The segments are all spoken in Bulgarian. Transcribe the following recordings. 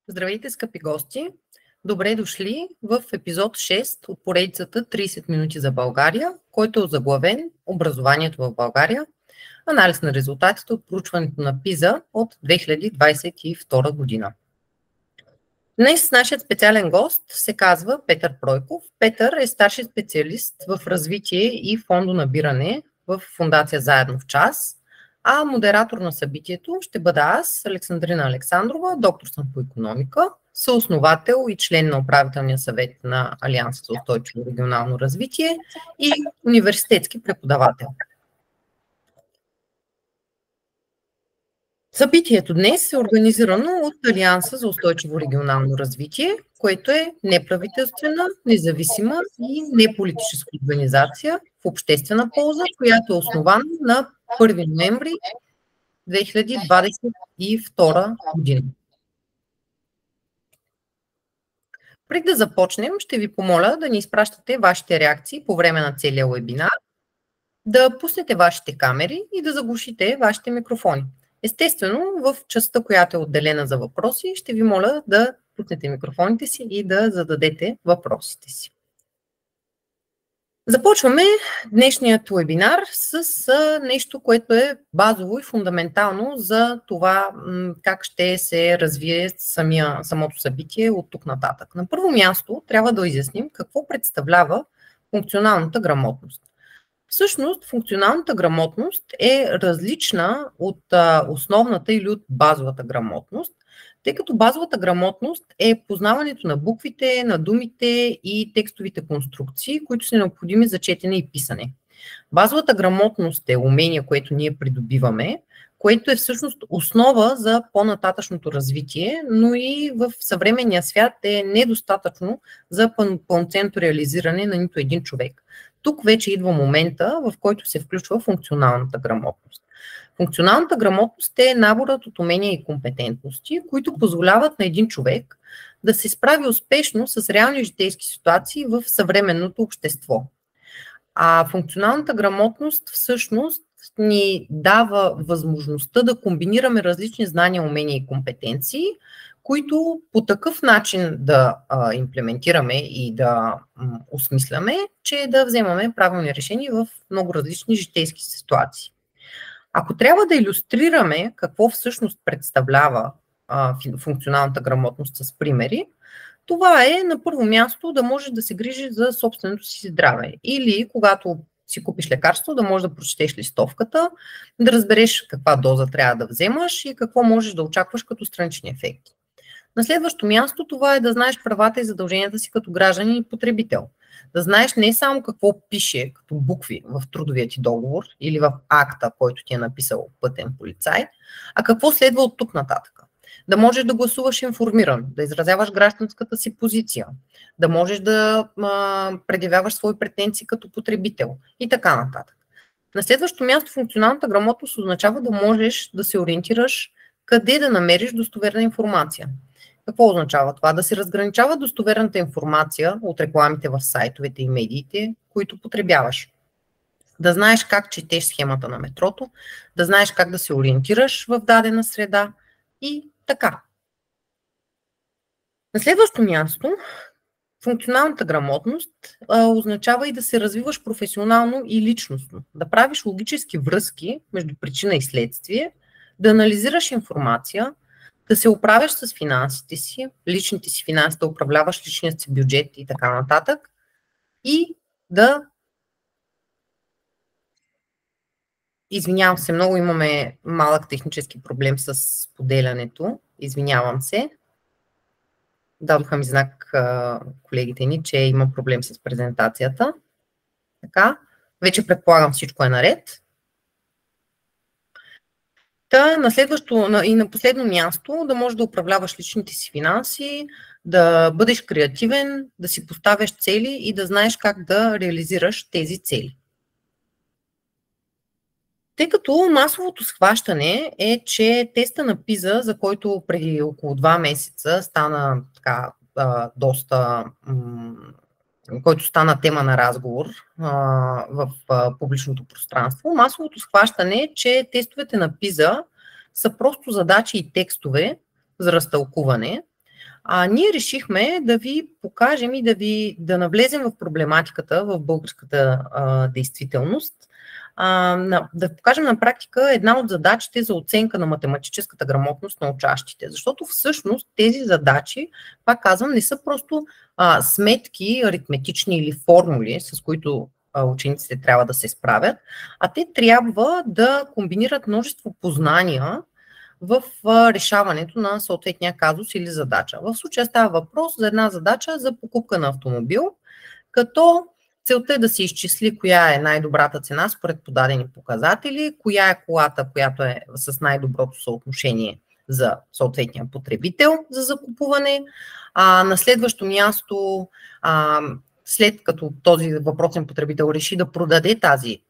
Здравейте, скъпи гости! Добре дошли в епизод 6 от поредицата 30 минути за България, който е озаглавен "Образованието в България. Анализ на резултатите от проучването на PISA от 2022 година". Днес нашият специален гост се казва Петър Пройков. Петър е старши специалист в развитие и фондонабиране в Фондация "Заедно в час", а модератор на събитието ще бъда аз, Александрина Александрова, доктор съм по икономика, съосновател и член на управителния съвет на Алианса за устойчиво регионално развитие и университетски преподавател. Събитието днес е организирано от Алианса за устойчиво регионално развитие, което е неправителствена, независима и неполитическа организация в обществена полза, която е основана на 1 ноември 2022 година. Преди да започнем, ще ви помоля да ни изпращате вашите реакции по време на целия вебинар, да пуснете вашите камери и да заглушите вашите микрофони. Естествено, в частта, която е отделена за въпроси, ще ви моля да пуснете микрофоните си и да зададете въпросите си. Започваме днешният вебинар с нещо, което е базово и фундаментално за това как ще се развие самото събитие от тук нататък. На първо място трябва да изясним какво представлява функционалната грамотност. Всъщност, функционалната грамотност е различна от основната или от базовата грамотност, тъй като базовата грамотност е познаването на буквите, на думите и текстовите конструкции, които са необходими за четене и писане. Базовата грамотност е умение, което ние придобиваме, което е всъщност основа за по-нататъчното развитие, но и в съвременния свят е недостатъчно за пълноценното реализиране на нито един човек. Тук вече идва момента, в който се включва функционалната грамотност. Функционалната грамотност е наборът от умения и компетентности, които позволяват на един човек да се справи успешно с реални житейски ситуации в съвременното общество. А функционалната грамотност всъщност ни дава възможността да комбинираме различни знания, умения и компетенции, които по такъв начин да имплементираме и да осмисляме, че да вземаме правилни решения в много различни житейски ситуации. Ако трябва да илюстрираме какво всъщност представлява функционалната грамотност с примери, това е на първо място да можеш да се грижиш за собственото си здраве. Или когато си купиш лекарство, да можеш да прочетеш листовката, да разбереш каква доза трябва да вземаш и какво можеш да очакваш като странични ефекти. На следващо място това е да знаеш правата и задълженията си като гражданин и потребител. Да знаеш не само какво пише като букви в трудовия ти договор или в акта, който ти е написал пътен полицай, а какво следва от тук нататък. Да можеш да гласуваш информиран, да изразяваш гражданската си позиция, да можеш да предявяваш свои претенции като потребител и така нататък. На следващо място функционалната грамотност означава да можеш да се ориентираш къде да намериш достоверна информация. Какво означава това? Да се разграничава достоверната информация от рекламите в сайтовете и медиите, които потребяваш. Да знаеш как четеш схемата на метрото, да знаеш как да се ориентираш в дадена среда и така. На следващо място, функционалната грамотност означава и да се развиваш професионално и личностно, да правиш логически връзки между причина и следствие, да анализираш информация, да се оправяш с финансите си, личните си финанси, да управляваш личният си бюджет и така нататък и да... Извинявам се, много имаме малък технически проблем с споделянето. Извинявам се. Дадоха ми знак колегите ни, че има проблем с презентацията. Така, вече предполагам всичко е наред. На следващо и на последно място да можеш да управляваш личните си финанси, да бъдеш креативен, да си поставяш цели и да знаеш как да реализираш тези цели. Тъй като масовото схващане е, че теста на PISA, за който преди около 2 месеца стана така доста, който стана тема на разговор в публичното пространство, масовото схващане е, че тестовете на PISA са просто задачи и текстове за разтълкуване, Ние решихме да ви покажем и да навлезем в проблематиката в българската действителност, да покажем на практика една от задачите за оценка на математическата грамотност на учащите. Защото всъщност тези задачи, пак казвам, не са просто сметки аритметични или формули, с които учениците трябва да се справят, а те трябва да комбинират множество познания в решаването на съответния казус или задача. В случая става въпрос за една задача за покупка на автомобил, като целта е да се изчисли коя е най-добрата цена според подадени показатели, коя е колата, която е с най-доброто съотношение за съответния потребител за закупуване. На следващо място, след като този въпросен потребител реши да продаде тази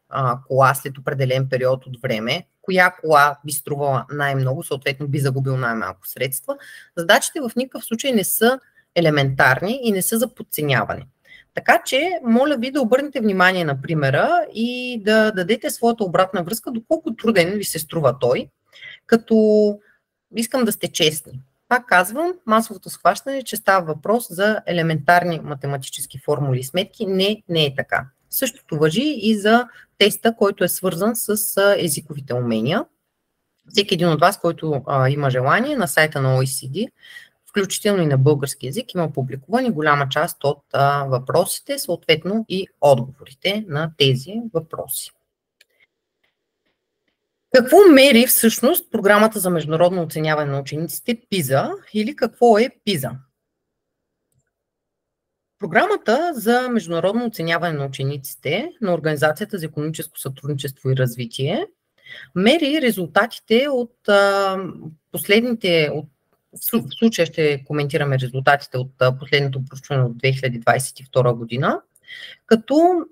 кола след определен период от време, коя кола би струвала най-много, съответно би загубил най-малко средства, задачите в никакъв случай не са елементарни и не са за подценяване. Така че, моля ви да обърнете внимание на примера и да дадете своята обратна връзка, доколко труден ви се струва той, като искам да сте честни. Пак казвам, масовото схващане, че става въпрос за елементарни математически формули и сметки. Не е така. Същото важи и за теста, който е свързан с езиковите умения. Всеки един от вас, който има желание, на сайта на OECD, включително и на български език, има публикувани голяма част от въпросите, съответно и отговорите на тези въпроси. Какво мери всъщност програмата за международно оценяване на учениците PISA или какво е PISA? Програмата за международно оценяване на учениците на Организацията за икономическо сътрудничество и развитие мери резултатите от последните, в случая ще коментираме резултатите от последното проучване от 2022 година, като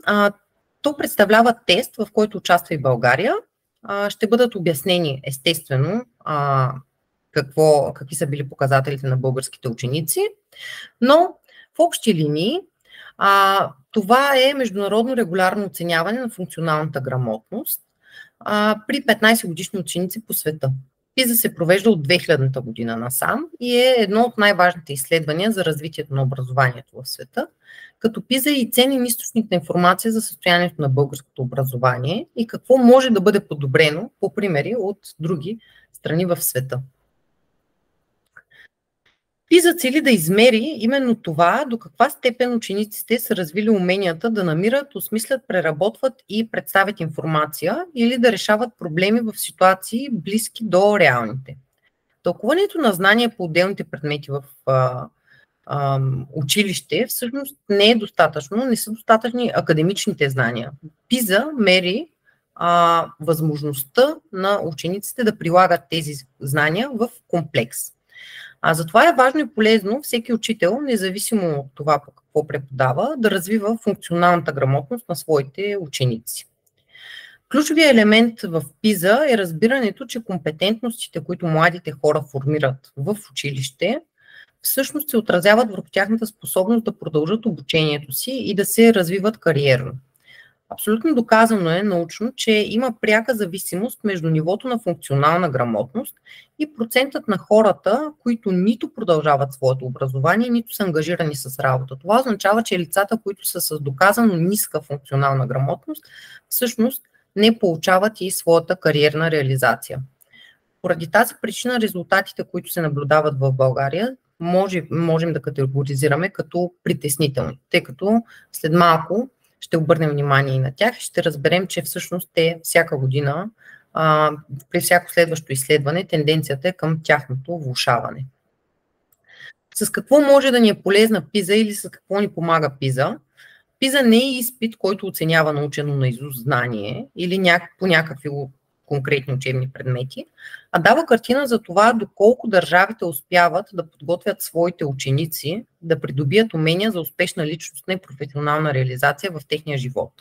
то представлява тест, в който участва и България. Ще бъдат обяснени естествено какви са били показателите на българските ученици, но в общи линии това е международно регулярно оценяване на функционалната грамотност при 15 годишни ученици по света. PISA се провежда от 2000-та година насам и е едно от най-важните изследвания за развитието на образованието в света, като PISA е и ценен източник на информация за състоянието на българското образование и какво може да бъде подобрено по примери от други страни в света. PISA цели да измери именно това, до каква степен учениците са развили уменията да намират, осмислят, преработват и представят информация или да решават проблеми в ситуации близки до реалните. Тълкуването на знания по отделните предмети в училище всъщност не е достатъчно, не са достатъчни академичните знания. PISA мери възможността на учениците да прилагат тези знания в комплекс. Затова е важно и полезно всеки учител, независимо от това по какво преподава, да развива функционалната грамотност на своите ученици. Ключовият елемент в PISA е разбирането, че компетентностите, които младите хора формират в училище, всъщност се отразяват върху тяхната способност да продължат обучението си и да се развиват кариерно. Абсолютно доказано е научно, че има пряка зависимост между нивото на функционална грамотност и процентът на хората, които нито продължават своето образование, нито са ангажирани с работа. Това означава, че лицата, които са с доказано ниска функционална грамотност, всъщност не получават и своята кариерна реализация. Поради тази причина резултатите, които се наблюдават в България, можем да категоризираме като притеснителни, тъй като след малко ще обърнем внимание и на тях и ще разберем, че всъщност те всяка година, при всяко следващо изследване, тенденцията е към тяхното влошаване. С какво може да ни е полезна PISA или с какво ни помага PISA? PISA не е изпит, който оценява научено наизуст знание или по някакви конкретни учебни предмети, а дава картина за това доколко държавите успяват да подготвят своите ученици да придобият умения за успешна личностна и професионална реализация в техния живот.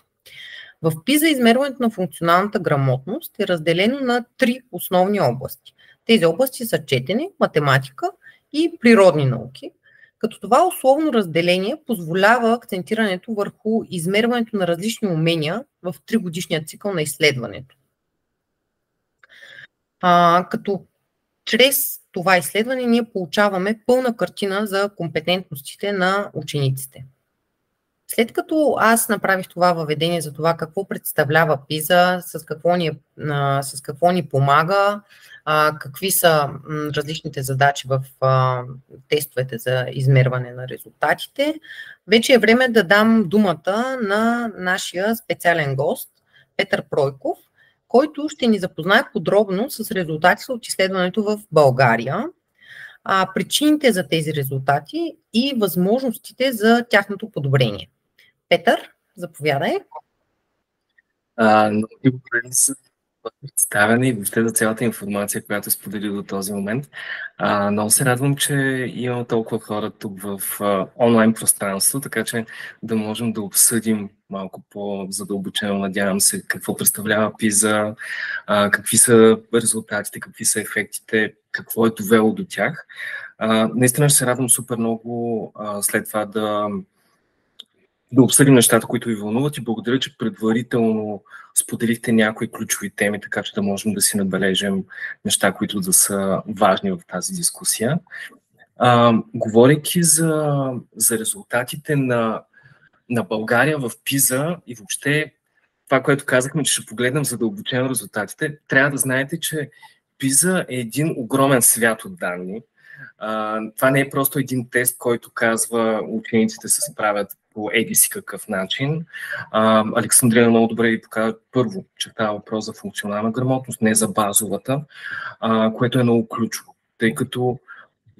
В PISA измерването на функционалната грамотност е разделено на 3 основни области. Тези области са четене, математика и природни науки, като това условно разделение позволява акцентирането върху измерването на различни умения в 3-годишния цикъл на изследването. Като чрез това изследване ние получаваме пълна картина за компетентностите на учениците. След като аз направих това въведение за това какво представлява PISA, с какво ни помага, какви са различните задачи в тестовете за измерване на резултатите, вече е време да дам думата на нашия специален гост Петър Пройков, който ще ни запознае подробно с резултатите от изследването в България, причините за тези резултати и възможностите за тяхното подобрение. Петър, заповядай. Много ви благодаря за представяне и въобще за цялата информация, която сподели до този момент. Много се радвам, че имам толкова хора тук в онлайн пространство, така че да можем да обсъдим малко по-задълбочено, надявам се, какво представлява PISA, какви са резултатите, какви са ефектите, какво е довело до тях. Наистина ще се радвам супер много след това да обсъдим нещата, които ви вълнуват и благодаря, че предварително споделихте някои ключови теми, така че да можем да си набележим неща, които да са важни в тази дискусия. Говорейки за резултатите на България в PISA и въобще това, което казахме, че ще погледнем задълбочено резултатите, трябва да знаете, че PISA е един огромен свят от данни. Това не е просто един тест, който казва учениците се справят по еди си какъв начин. Александрина много добре ви показва първо, че става въпрос за функционална грамотност, не за базовата, което е много ключово, тъй като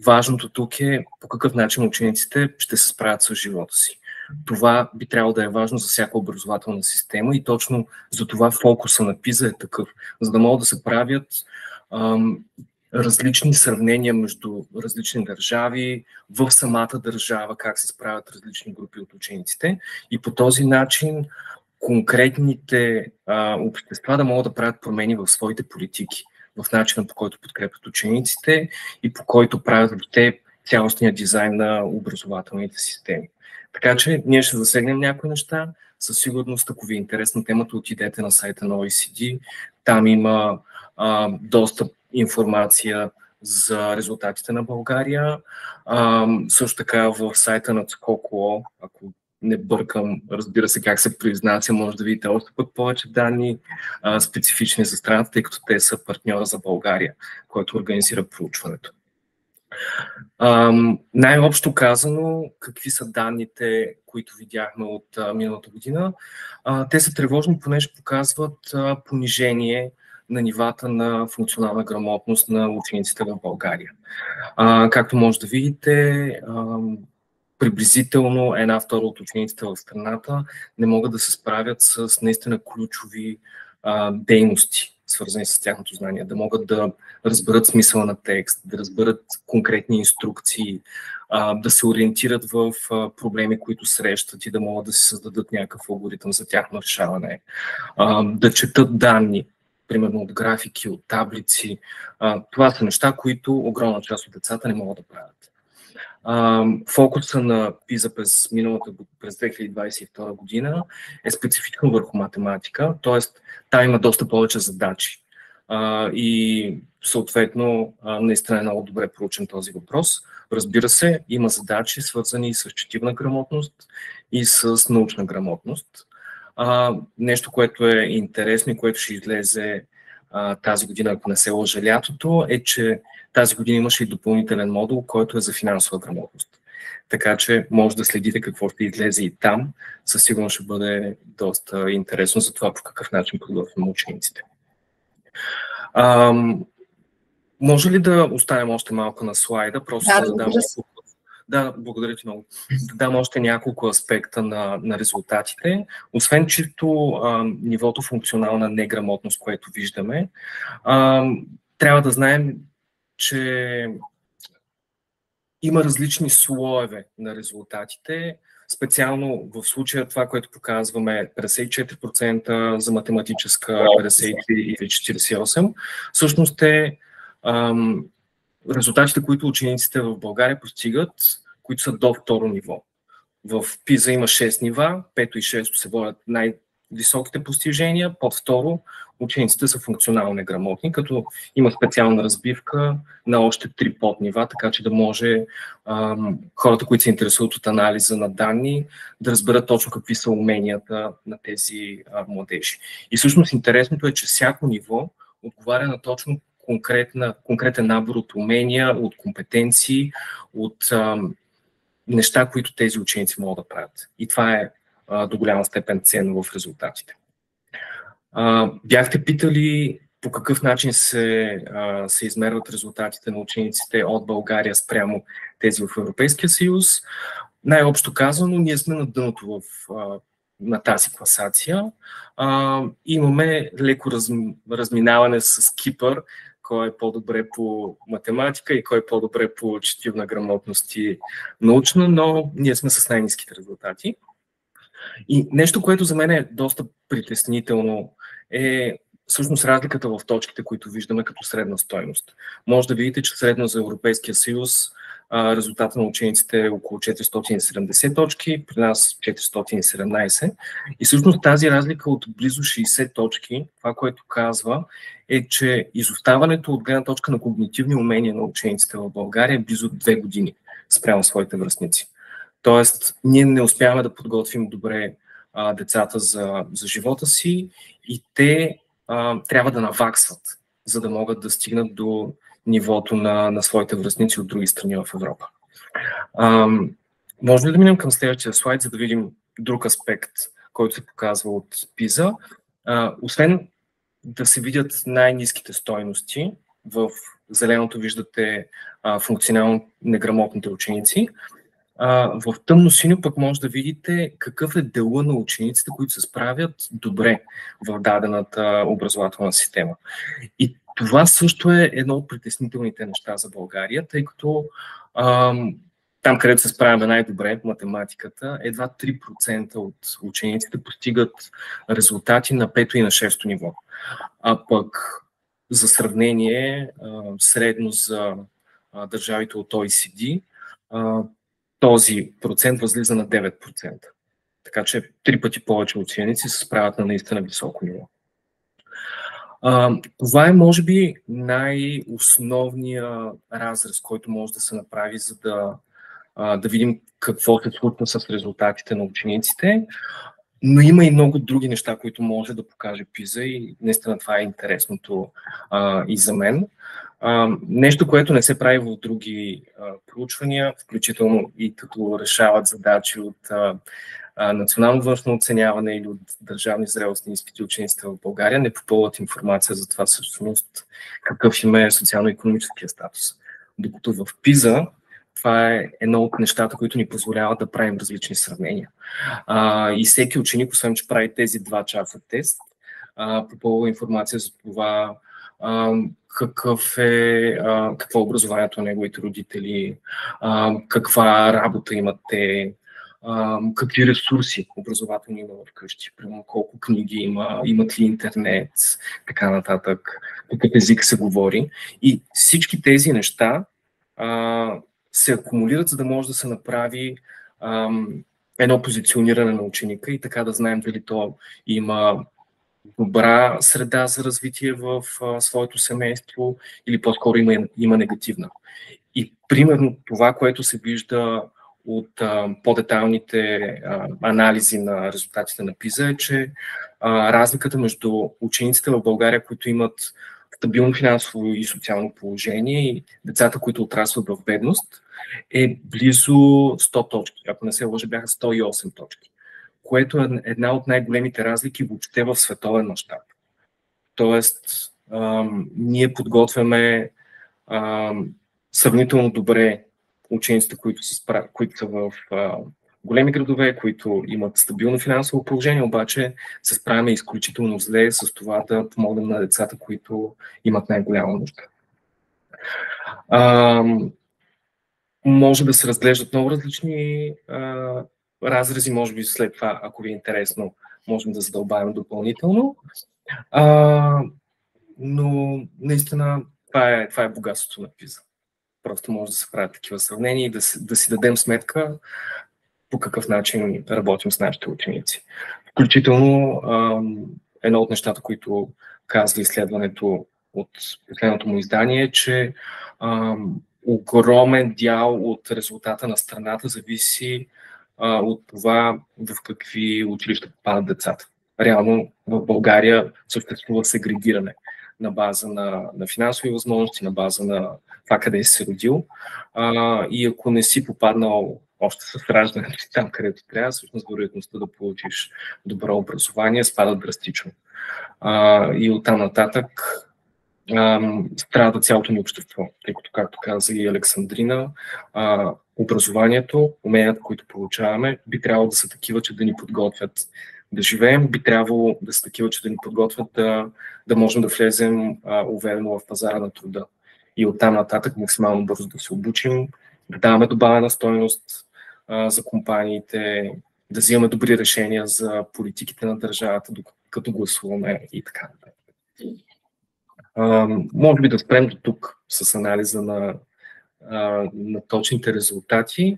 важното тук е по какъв начин учениците ще се справят с живота си. Това би трябвало да е важно за всяка образователна система и точно за това фокуса на PISA е такъв, за да могат да се правят различни сравнения между различни държави, в самата държава, как се справят различни групи от учениците и по този начин конкретните общества да могат да правят промени в своите политики, в начина по който подкрепят учениците и по който правят въобще цялостния дизайн на образователните системи. Така че ние ще засегнем някои неща. Със сигурност, ако ви е интересна темата, отидете на сайта на OECD. Там има доста информация за резултатите на България. Също така в сайта на ЦКОКО, ако не бъркам, разбира се как се произнася, може да видите още пък повече данни, специфични за страната, тъй като те са партньора за България, който организира проучването. Най-общо казано, какви са данните, които видяхме от миналата година? Те са тревожни, понеже показват понижение на нивата на функционална грамотност на учениците в България. Както може да видите, приблизително 1/2 от учениците в страната не могат да се справят с наистина ключови дейности, свързани с тяхното знание, да могат да разберат смисъла на текст, да разберат конкретни инструкции, да се ориентират в проблеми, които срещат и да могат да си създадат някакъв алгоритъм за тяхно решаване, да четат данни, примерно от графики, от таблици. Това са неща, които огромна част от децата не могат да правят. Фокуса на PISA през 2022 година е специфично върху математика, т.е. там има доста повече задачи. И съответно наистина е много добре проучен този въпрос. Разбира се, има задачи свързани с четивна грамотност и с научна грамотност. Нещо, което е интересно и което ще излезе тази година, ако не се лъжа лятото, е, че тази година имаше и допълнителен модул, който е за финансова грамотност. Така че може да следите какво ще излезе и там. Със сигурност ще бъде доста интересно за това по какъв начин подготвим учениците. Може ли да оставим още малко на слайда? Просто да дам Да, благодаря ти много. Да дам още няколко аспекта на резултатите. Освен чисто нивото функционална неграмотност, което виждаме, трябва да знаем, че има различни слоеве на резултатите. Специално в случая това, което показваме 54% за математическа, 53 или 48%, всъщност е резултатите, които учениците в България постигат, които са до второ ниво. В PISA има 6 нива, 5 и 6 се водят високите постижения, под второ учениците са функционално неграмотни, като има специална разбивка на още 3 поднива, така че да може хората, които се интересуват от анализа на данни, да разберат точно какви са уменията на тези младежи. И всъщност интересното е, че всяко ниво отговаря на точно конкретен набор от умения, от компетенции, от неща, които тези ученици могат да правят. И това е до голяма степен ценно в резултатите. Бяхте питали по какъв начин се измерват резултатите на учениците от България спрямо тези в Европейския съюз. Най-общо казано, ние сме на дъното на тази класация. Имаме леко разминаване с Кипър, кой е по-добре по математика и кой е по-добре по четивна грамотност и научна, но ние сме с най-ниските резултати. И нещо, което за мен е доста притеснително, е всъщност разликата в точките, които виждаме като средна стойност. Може да видите, че средно за Европейския съюз резултата на учениците е около 470 точки, при нас 417. И всъщност тази разлика от близо 60 точки, това, което казва, е, че изоставането от гледна точка на когнитивни умения на учениците в България е близо 2 години спрямо своите връстници. Тоест, ние не успяваме да подготвим добре децата за живота си и те трябва да наваксват, за да могат да стигнат до нивото на своите връстници от други страни в Европа. Може ли да минем към следващия слайд, за да видим друг аспект, който се показва от PISA? Освен да се видят най-ниските стойности, в зеленото виждате функционално неграмотните ученици, в тъмно-синьо пък може да видите какъв е дела на учениците, които се справят добре в дадената образователна система. И това също е едно от притеснителните неща за България, тъй като там, където се справяме най-добре в математиката, едва 3% от учениците постигат резултати на 5-то и на 6-то ниво. А пък за сравнение, средно за държавите от OECD, този процент възлиза на 9%. Така че 3 пъти повече ученици се справят на наистина високо ниво. Това е, може би, най-основният разрез, който може да се направи, за да видим какво се случва с резултатите на учениците. Но има и много други неща, които може да покаже PISA и наистина това е интересното и за мен. Нещо, което не се прави в други проучвания, включително и като решават задачи от национално външно оценяване или от държавни зрелостни изпити учениците в България, не попълват информация за това всъщност какъв им е социално-икономическия статус. Докато в PISA това е едно от нещата, които ни позволяват да правим различни сравнения. И всеки ученик, освен че прави тези 2 часа тест, попълва информация за това какво е образованието на неговите родители, каква работа имат те, какви ресурси образователни има вкъщи, примерно колко книги има, имат ли интернет, така нататък, какъв език се говори. И всички тези неща се акумулират, за да може да се направи едно позициониране на ученика и така да знаем дали то има добра среда за развитие в своето семейство или по-скоро има негативна. И примерно това, което се вижда от по-детайлните анализи на резултатите на PISA е, че разликата между учениците в България, които имат стабилно финансово и социално положение и децата, които отрастват в бедност, е близо 100 точки. Ако не се лъжа, бяха 108 точки, което е една от най-големите разлики въобще в световен мащаб. Тоест, ние подготвяме сравнително добре учениците, които са в големи градове, които имат стабилно финансово положение, обаче се справяме изключително зле с това да помогнем на децата, които имат най-голяма нужда. Може да се разглеждат много различни разрези, може би след това, ако ви е интересно, можем да задълбаем допълнително. Но наистина това е богатството на PISA. Просто може да се правят такива сравнения и да си дадем сметка по какъв начин работим с нашите ученици. Включително едно от нещата, които казва изследването от последното му издание, е, че огромен дял от резултата на страната зависи от това в какви училища попадат децата. Реално в България съществува сегрегиране на база на финансови възможности, на база на това къде си се родил. И ако не си попаднал още с раждането си там, където трябва, всъщност вероятността да получиш добро образование спада драстично. И оттам нататък страда цялото ни общество, тъй като, както каза и Александрина, образованието, уменията, които получаваме, би трябвало да са такива, че да ни подготвят да живеем, би трябвало да са такива, че да ни подготвят да можем да влезем уверено в пазара на труда. И оттам нататък максимално бързо да се обучим, да даваме добавена стойност за компаниите, да взимаме добри решения за политиките на държавата, докато гласуваме и така нататък. Може би да спрем до тук с анализа на точните резултати,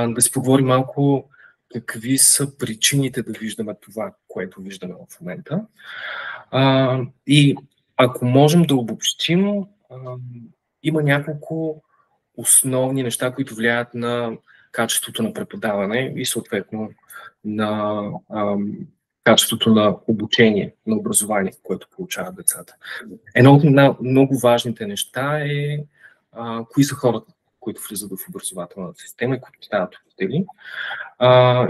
да си поговорим малко какви са причините да виждаме това, което виждаме в момента. И ако можем да обобщим, има няколко основни неща, които влияят на качеството на преподаване и съответно на качеството на обучение, на образование, което получават децата. Едно от много важните неща е кои са хората, които влизат в образователната система и които стават учители.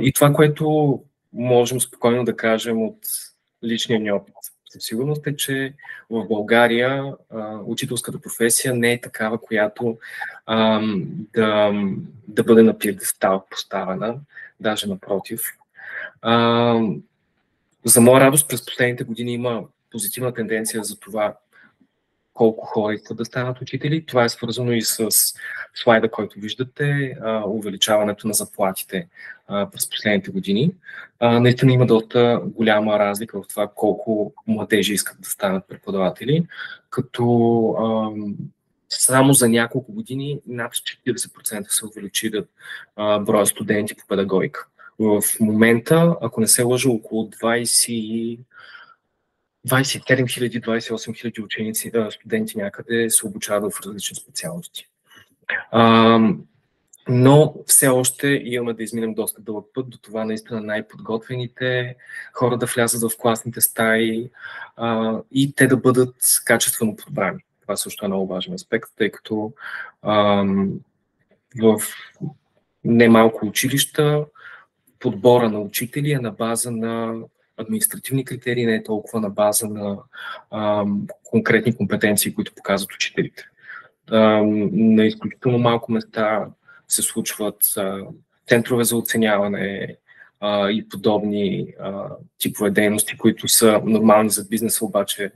И това, което можем спокойно да кажем от личния ни опит със сигурност е, че в България учителската професия не е такава, която да бъде на пиедестал поставена, даже напротив. За моя радост през последните години има позитивна тенденция за това колко хора искат да станат учители. Това е свързано и с слайда, който виждате, увеличаването на заплатите през последните години. Наистина има доста голяма разлика в това колко младежи искат да станат преподаватели, като само за няколко години над 40% се увеличили броя студенти по педагогика. В момента, ако не се лъжа, около 27 000, 28 000 ученици, студенти някъде се обучават в различни специалности. Но все още имаме да изминем доста дълъг път до това наистина най-подготвените хора да влязат в класните стаи и те да бъдат качествено подбрани. Това също е много важен аспект, тъй като в немалко училища подбора на учители е на база на административни критерии, не е толкова на база на конкретни компетенции, които показват учителите. На изключително малко места се случват центрове за оценяване и подобни типове дейности, които са нормални за бизнеса, обаче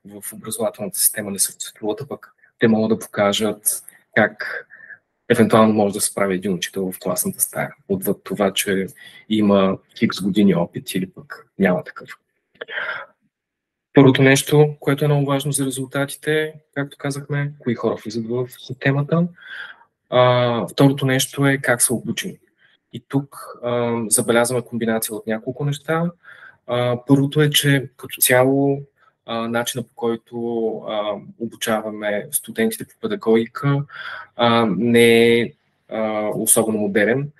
в образователната система не съществуват, а пък те могат да покажат как евентуално може да се справи един учител в класната стая, отвъд това, че има хикс години опит или пък няма такъв. Първото нещо, което е много важно за резултатите, както казахме, кои хора влизат в системата. Второто нещо е как са обучени. И тук забелязваме комбинация от няколко неща. Първото е, че като цяло начинът, по който обучаваме студентите по педагогика, не е особено модерен.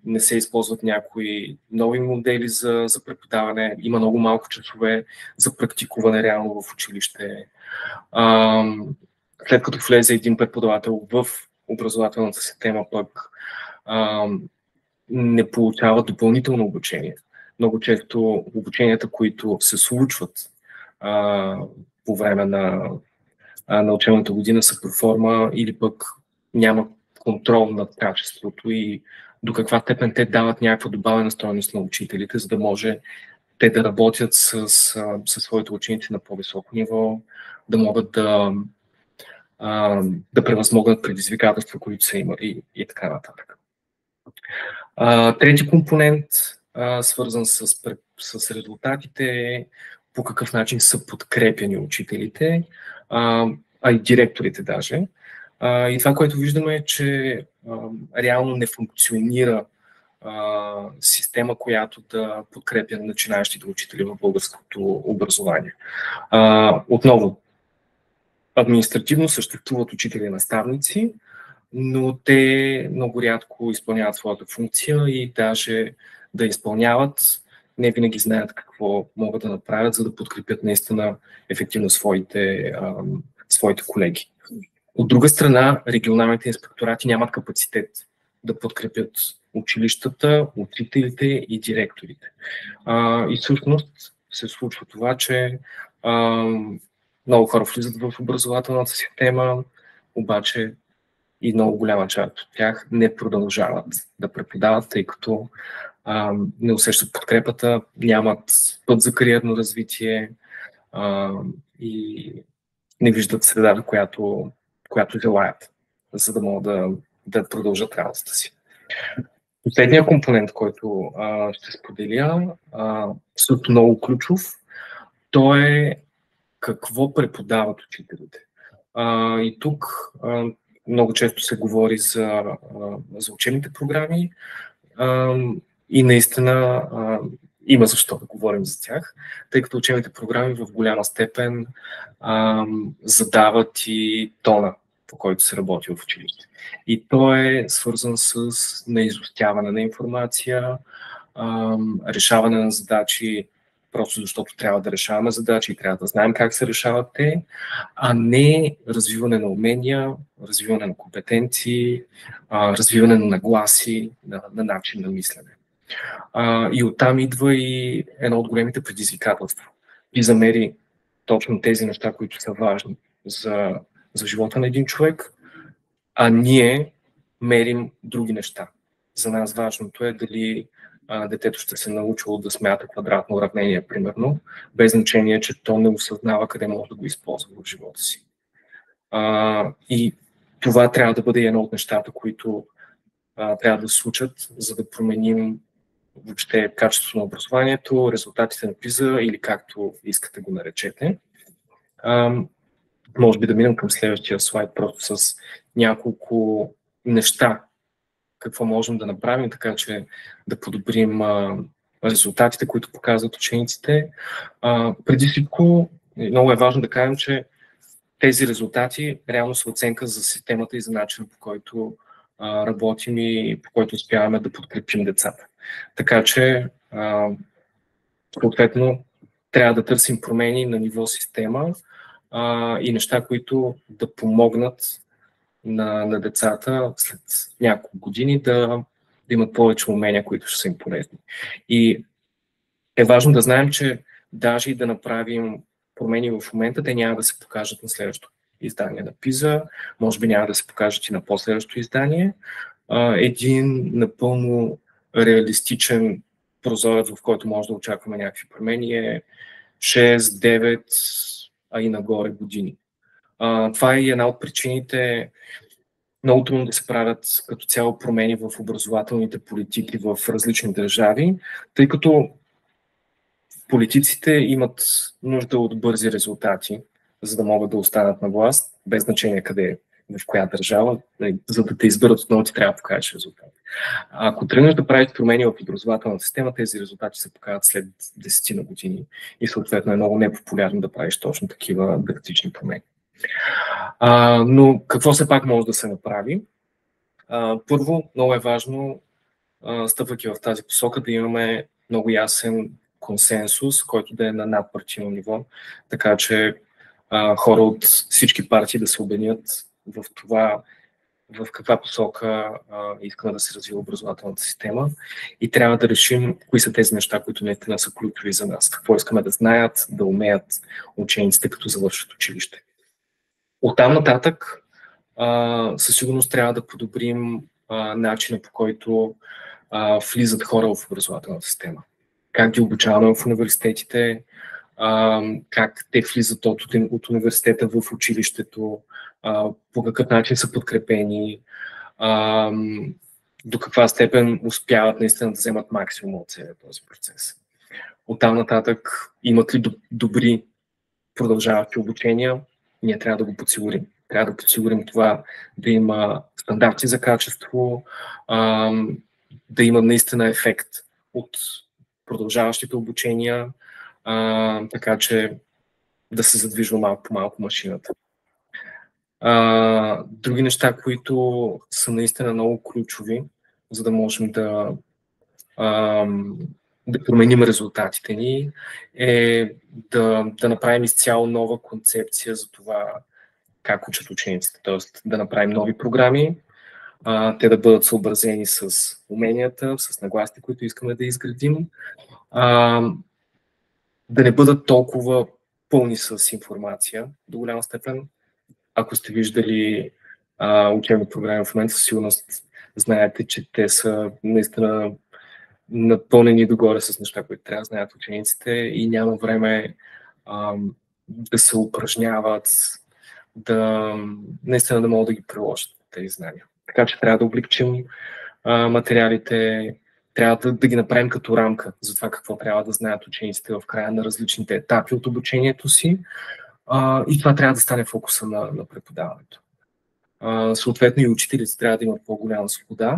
Не се използват някои нови модели за преподаване. Има много малко часове за практикуване реално в училище. След като влезе един преподавател в образователната система, пък не получава допълнително обучение. Много често обученията, които се случват по време на учебната година, са проформа или пък няма контрол над качеството и до каква степен те дават някаква добавена стойност на учителите, за да може те да работят със своите ученици на по-високо ниво, да могат да превъзмогнат предизвикателства, които са имали и така нататък. Трети компонент, свързан с резултатите, е по какъв начин са подкрепяни учителите, и директорите даже. И това, което виждаме е, че реално не функционира система, която да подкрепя начинаещите учители в българското образование. Отново, административно съществуват учители и наставници, но те много рядко изпълняват своята функция и даже да изпълняват, не винаги знаят какво могат да направят, за да подкрепят наистина ефективно своите колеги. От друга страна, регионалните инспекторати нямат капацитет да подкрепят училищата, учителите и директорите. И всъщност се случва това, че много хора влизат в образователната система, обаче и много голяма част от тях не продължават да преподават, тъй като не усещат подкрепата, нямат път за кариерно развитие и не виждат средата, която желаят, за да могат да продължат работата си. Последният компонент, който ще споделя, също много ключов, то е какво преподават учителите. И тук много често се говори за учебните програми и наистина има защо да говорим за тях, тъй като учебните програми в голяма степен задават и тона, по който се работи в училище. И то е свързан с наизустяване на информация, решаване на задачи, просто защото трябва да решаваме задачи и трябва да знаем как се решават те, а не развиване на умения, развиване на компетенции, развиване на нагласи, на начин на мислене. И оттам идва и едно от големите предизвикателства. И замери точно тези неща, които са важни за живота на един човек, а ние мерим други неща. За нас важното е дали детето ще се научило да смята квадратно уравнение, примерно, без значение, че то не осъзнава къде може да го използва в живота си. И това трябва да бъде едно от нещата, които трябва да се случат, за да променим въобще качеството на образованието, резултатите на PISA или както искате го наречете. Може би да минем към следващия слайд просто с няколко неща, какво можем да направим, така че да подобрим резултатите, които показват учениците. Преди всичко, много е важно да кажем, че тези резултати реално са оценка за системата и за начина, по който работим и по който успяваме да подкрепим децата. Така че, съответно, трябва да търсим промени на ниво система и неща, които да помогнат на децата след няколко години да имат повече умения, които ще са им полезни. И е важно да знаем, че даже и да направим промени в момента, те няма да се покажат на следващото издание на PISA, може би няма да се покажат и на последващото издание. Един напълно реалистичен прозорец, в който може да очакваме някакви промени е 6, 9, а и нагоре години. Това е една от причините много трудно да се правят като цяло промени в образователните политики в различни държави, тъй като политиците имат нужда от бързи резултати, за да могат да останат на власт, без значение къде, в коя държава, за да те изберат отново, ти трябва да покажеш резултати. Ако тръгнеш да правиш промени в образователната система, тези резултати се показват след 10 на години и съответно е много непопулярно да правиш точно такива драстични промени. Но какво все пак може да се направи? Първо, много е важно, стъпвайки в тази посока, да имаме много ясен консенсус, който да е на надпартийно ниво, така че хора от всички партии да се обединят в това, в каква посока искаме да се развива образователната система и трябва да решим кои са тези неща, които наистина са ключови за нас. Какво искаме да знаят, да умеят учениците, като завършат училище. Оттам нататък със сигурност трябва да подобрим начина, по който влизат хора в образователната система. Как ги обучаваме в университетите, как те влизат от университета в училището, по какъв начин са подкрепени, до каква степен успяват наистина да вземат максимум от целия този процес. Оттам нататък имат ли добри продължаващи обучения, ние трябва да го подсигурим. Трябва да подсигурим това да има стандарти за качество, да има наистина ефект от продължаващите обучения, така че да се задвижва малко по малко машината. Други неща, които са наистина много ключови, за да можем да променим резултатите ни, е да направим изцяло нова концепция за това как учат учениците. Тоест да направим нови програми, те да бъдат съобразени с уменията, с нагласите, които искаме да изградим, да не бъдат толкова пълни с информация до голяма степен. Ако сте виждали учебни програми в момента, със сигурност знаете, че те са наистина напълнени догоре с неща, които трябва да знаят учениците и няма време да се упражняват, наистина да могат да ги приложат тези знания. Така че трябва да облегчим материалите, трябва да ги направим като рамка за това какво трябва да знаят учениците в края на различните етапи от обучението си. И това трябва да стане фокуса на преподаването. Съответно и учителите трябва да имат по-голяма свобода,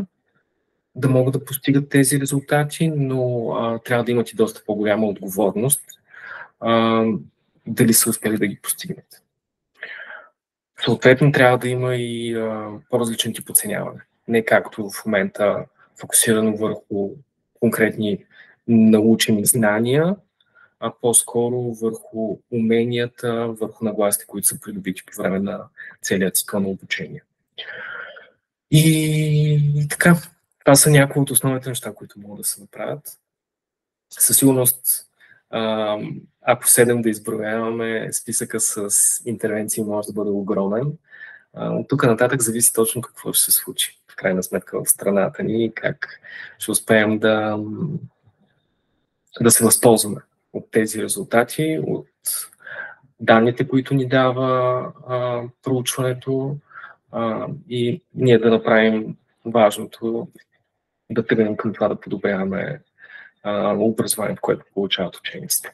да могат да постигат тези резултати, но трябва да имат и доста по-голяма отговорност дали са успели да ги постигнат. Съответно трябва да има и по-различен тип оценяване. Не както в момента фокусирано върху конкретни научени знания, а по-скоро върху уменията, върху нагласите, които са придобити по време на целият цикъл на обучение. И така, това са някои от основните неща, които могат да се направят. Със сигурност, ако седем да изброяваме, списъка с интервенции може да бъде огромен. От тук нататък зависи точно какво ще се случи в крайна сметка в страната ни и как ще успеем да се възползваме от тези резултати, от данните, които ни дава проучването и ние да направим важното, да тръгнем към това да подобряваме образованието, което получават учениците.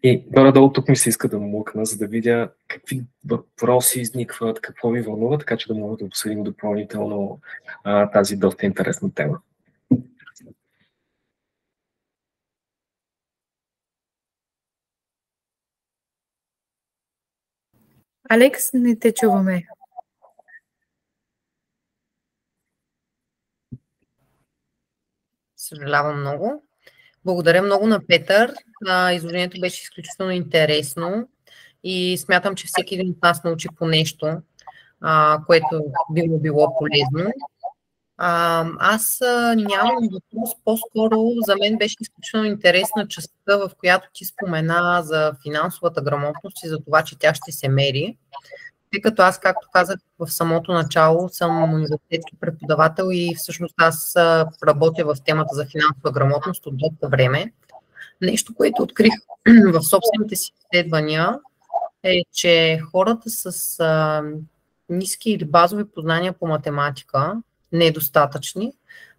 И горе-долу тук ми се иска да млъкна, за да видя какви въпроси изникват, какво ви вълнува, така че да мога да обсъдим допълнително тази доста интересна тема. Алекс, не те чуваме. Съжалявам много. Благодаря много на Петър. Изложението беше изключително интересно и смятам, че всеки един от нас научи по нещо, което би му било полезно. Аз нямам въпрос, по-скоро за мен беше изключително интересна частта, в която ти спомена за финансовата грамотност и за това, че тя ще се мери. Тъй като аз, както казах в самото начало, съм университетски преподавател и всъщност аз работя в темата за финансова грамотност от доста време. Нещо, което открих в собствените си изследвания е, че хората с ниски или базови познания по математика, недостатъчни,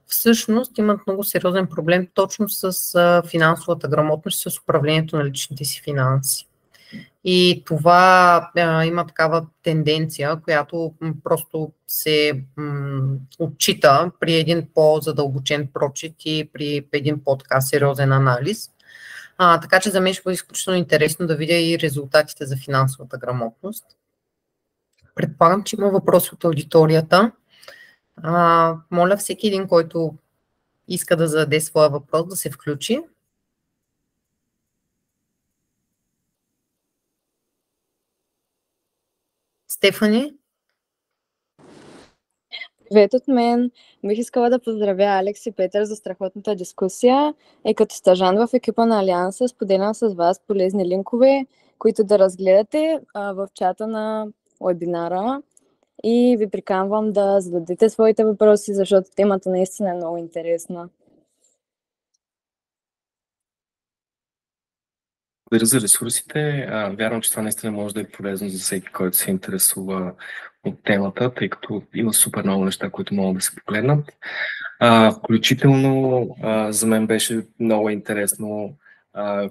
всъщност имат много сериозен проблем точно с финансовата грамотност и с управлението на личните си финанси. И това има такава тенденция, която просто се отчита при един по-задълбочен прочит и при един по-така сериозен анализ. Така че за мен ще бъде изключително интересно да видя и резултатите за финансовата грамотност. Предполагам, че има въпроси от аудиторията. Моля всеки един, който иска да зададе своя въпрос, да се включи. Стефани? Привет от мен. Бих искала да поздравя Алекс и Петър за страхотната дискусия и като стажант в екипа на Алианса споделям с вас полезни линкове, които да разгледате в чата на вебинара и ви приканвам да зададете своите въпроси, защото темата наистина е много интересна. Благодаря за ресурсите. Вярвам, че това наистина може да е полезно за всеки, който се интересува от темата, тъй като има супер много неща, които могат да се погледнат. Включително за мен беше много интересно,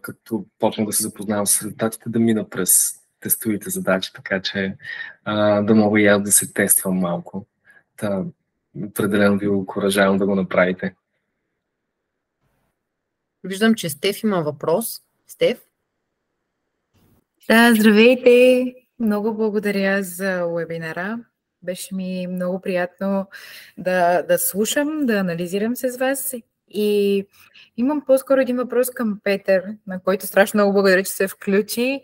като почнах да се запознавам с резултатите, да мина през тестовите задачи, така че да мога и аз да се тествам малко. определено ви окуражавам да го направите. Виждам, че Стеф има въпрос. Стеф? Да, здравейте! Много благодаря за вебинара. Беше ми много приятно да слушам, да анализирам с вас. И имам по-скоро един въпрос към Петър, на който страшно много благодаря, че се включи.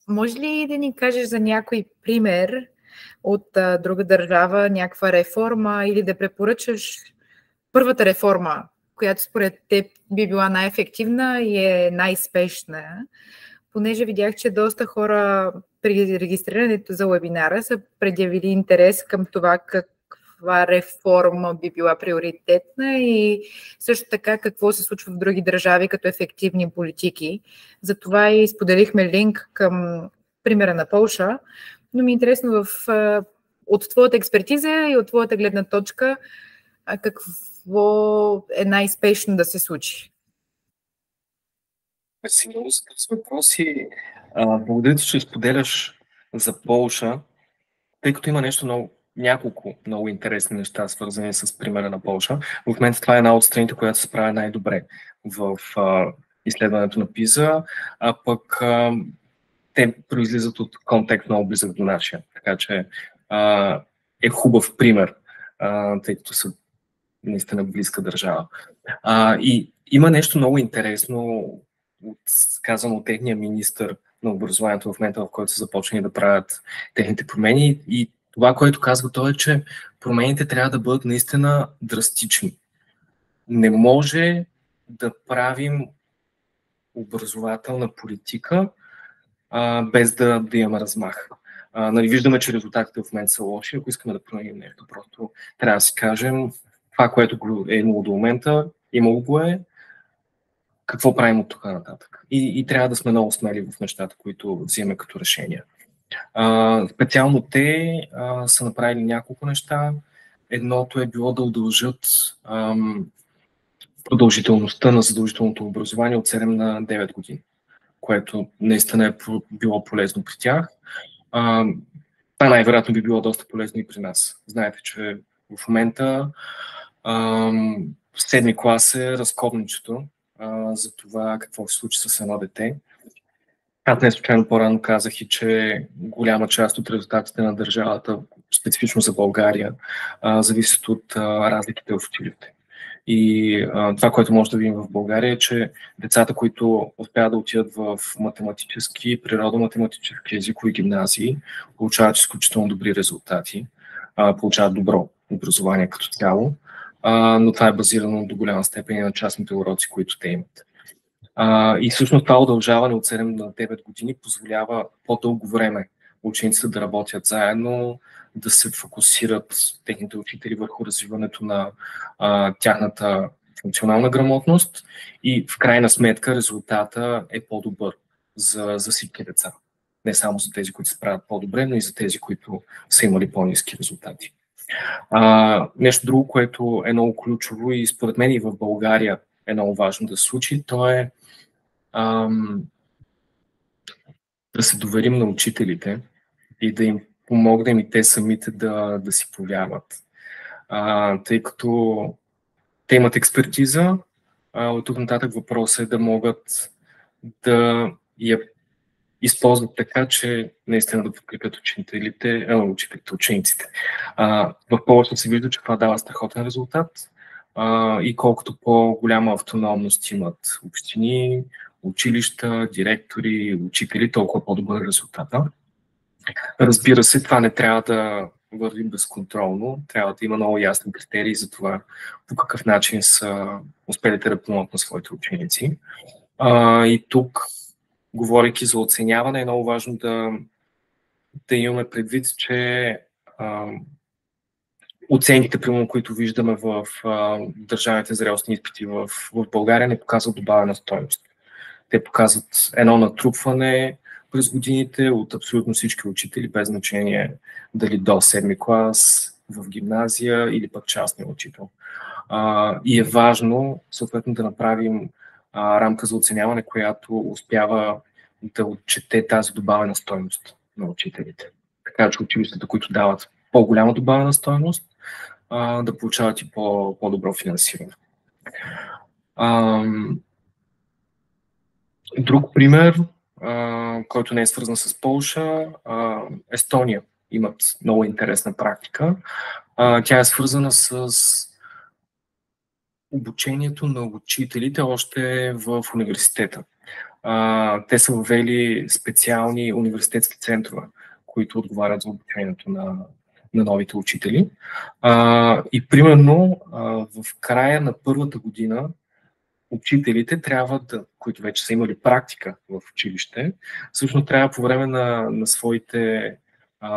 Може ли да ни кажеш за някой пример от друга държава, някаква реформа или да препоръчаш първата реформа, която според теб би била най-ефективна и е най-спешна? Понеже видях, че доста хора при регистрирането за вебинара са предявили интерес към това каква реформа би била приоритетна и също така какво се случва в други държави като ефективни политики. Затова и споделихме линк към примера на Полша, но ми е интересно от твоята експертиза и от твоята гледна точка какво е най-спешно да се случи. Много за тези въпроси. Благодаря ти, че споделяш за Полша, тъй като има няколко много интересни неща, свързани с примера на Полша. В момента това е една от страните, която се справя най-добре в изследването на PISA, а пък те произлизат от контекст много близък до нашия. Така че е хубав пример, тъй като са наистина близка държава. И има нещо много интересно, казано от техния министър на образованието в момента, в който са започнали да правят техните промени. И това, което казва той е, че промените трябва да бъдат наистина драстични. Не може да правим образователна политика без да имаме размах. Виждаме, че резултатите в момента са лоши. Ако искаме да променим нещо, просто трябва да си кажем това, което е имало до момента, имало го е, какво правим от тук нататък. И трябва да сме много смели в нещата, които взимаме като решения. Специално те са направили няколко неща. Едното е било да удължат продължителността на задължителното образование от 7 на 9 години, което наистина е било полезно при тях. Това най-вероятно би било доста полезно и при нас. Знаете, че в момента в 7 клас е разковничето за това какво се случи с едно дете. Аз не случайно по-рано казах и, че голяма част от резултатите на държавата, специфично за България, зависят от разликите в училище. И това, което може да видим в България е, че децата, които успяват да отидат в математически, природо-математически, езикови гимназии, получават изключително добри резултати, получават добро образование като цяло, но това е базирано до голяма степен и на частните уроци, които те имат. И всъщност това удължаване от 7 на 9 години позволява по-дълго време учениците да работят заедно, да се фокусират техните учители върху развиването на тяхната функционална грамотност и в крайна сметка резултата е по-добър за всички деца. Не само за тези, които се справят по-добре, но и за тези, които са имали по-ниски резултати. Нещо друго, което е много ключово и според мен и в България е много важно да се случи, то е да се доверим на учителите и да им помогнем и те самите да си повярват. Тъй като те имат експертиза, от тук нататък въпросът е да могат да я използват така, че наистина да подкрепят учениците. В Полша се вижда, че това дава страхотен резултат и колкото по-голяма автономност имат общини, училища, директори, учители, толкова по-добър резултат. Разбира се, това не трябва да върви безконтролно, трябва да има много ясни критерии за това по какъв начин са успели да помогнат на своите ученици. И тук, говорейки за оценяване, е много важно да имаме предвид, че оценките, примерно, които виждаме в държавните зрелостни изпити в България, не показват добавена стойност. Те показват едно натрупване през годините от абсолютно всички учители, без значение дали до 7 клас, в гимназия или пък частния учител. И е важно, съответно, да направим рамка за оценяване, която успява да отчете тази добавена стойност на учителите. Така че училищата, които дават по-голяма добавена стойност, да получават и по-добро финансиране. Друг пример, който не е свързан с Полша, Естония имат много интересна практика. Тя е свързана с обучението на учителите още в университета. Те са въвели специални университетски центрове, които отговарят за обучението на новите учители. И примерно в края на първата година учителите трябва да, които вече са имали практика в училище, всъщност трябва по време на своите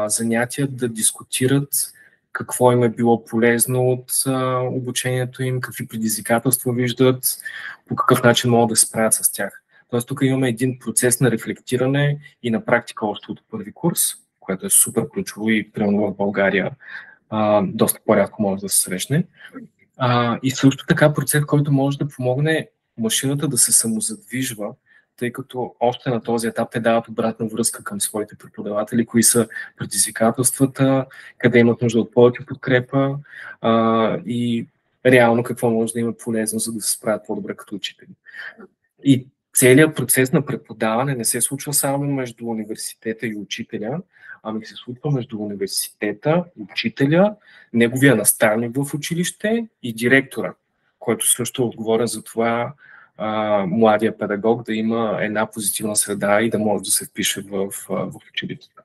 занятия да дискутират какво им е било полезно от обучението им, какви предизвикателства виждат, по какъв начин могат да се справят с тях. Тоест тук имаме един процес на рефлектиране и на практика още от първи курс, което е супер ключово и примерно в България доста по-рядко може да се срещне. И също така процес, който може да помогне машината да се самозадвижва, тъй като още на този етап те дават обратна връзка към своите преподаватели, кои са предизвикателствата, къде имат нужда от повече подкрепа и реално какво може да има полезно, за да се справят по-добре като учители. И целият процес на преподаване не се случва само между университета и учителя, ами се случва между университета, учителя, неговия наставник в училище и директора, който също е отговорен за това младия педагог да има една позитивна среда и да може да се впише в училището.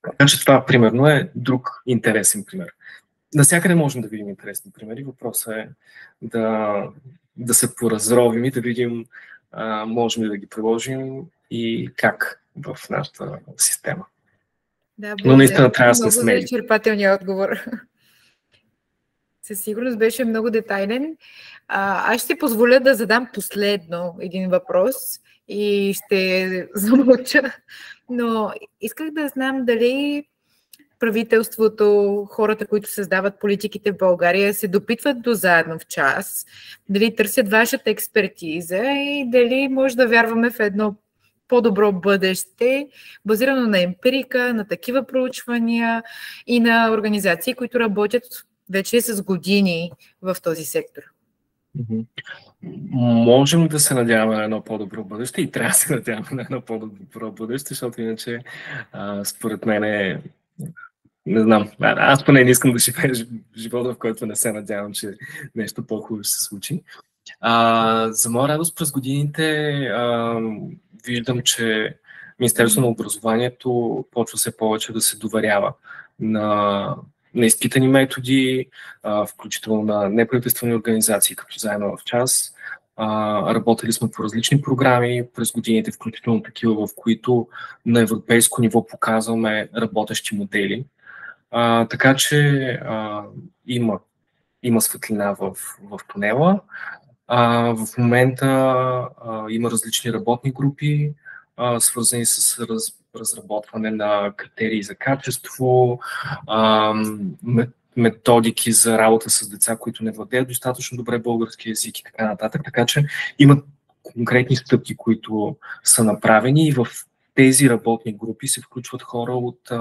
Така че това, примерно, е друг интересен пример. Навсякъде можем да видим интересни примери. Въпросът е да се поразровим и да видим можем ли да ги приложим и как в нашата система. Да, но наистина трябва да сме смели. Много изчерпателния отговор. Със сигурност беше много детайлен. Аз ще позволя да задам последно един въпрос и ще замълча. Но исках да знам дали правителството, хората, които създават политиките в България, се допитват до Заедно в час, дали търсят вашата експертиза и дали може да вярваме в едно по-добро бъдеще, базирано на емпирика, на такива проучвания и на организации, които работят вече с години в този сектор. Можем да се надяваме на едно по-добро бъдеще и трябва да се надяваме на едно по-добро бъдеще, защото иначе според мен не знам, аз поне не искам да живея живота, в който не се надявам, че нещо по-хубаво ще се случи. За моя радост през годините виждам, че Министерството на образованието почва все повече да се доверява на изпитани методи, включително на неправителствени организации, като Заедно в час. Работили сме по различни програми през годините, включително такива, в които на европейско ниво показваме работещи модели. Така че има светлина в тунела. В момента има различни работни групи, свързани с разработване на критерии за качество, методики за работа с деца, които не владеят достатъчно добре български език и така нататък. Така че има конкретни стъпки, които са направени и в тези работни групи се включват хора от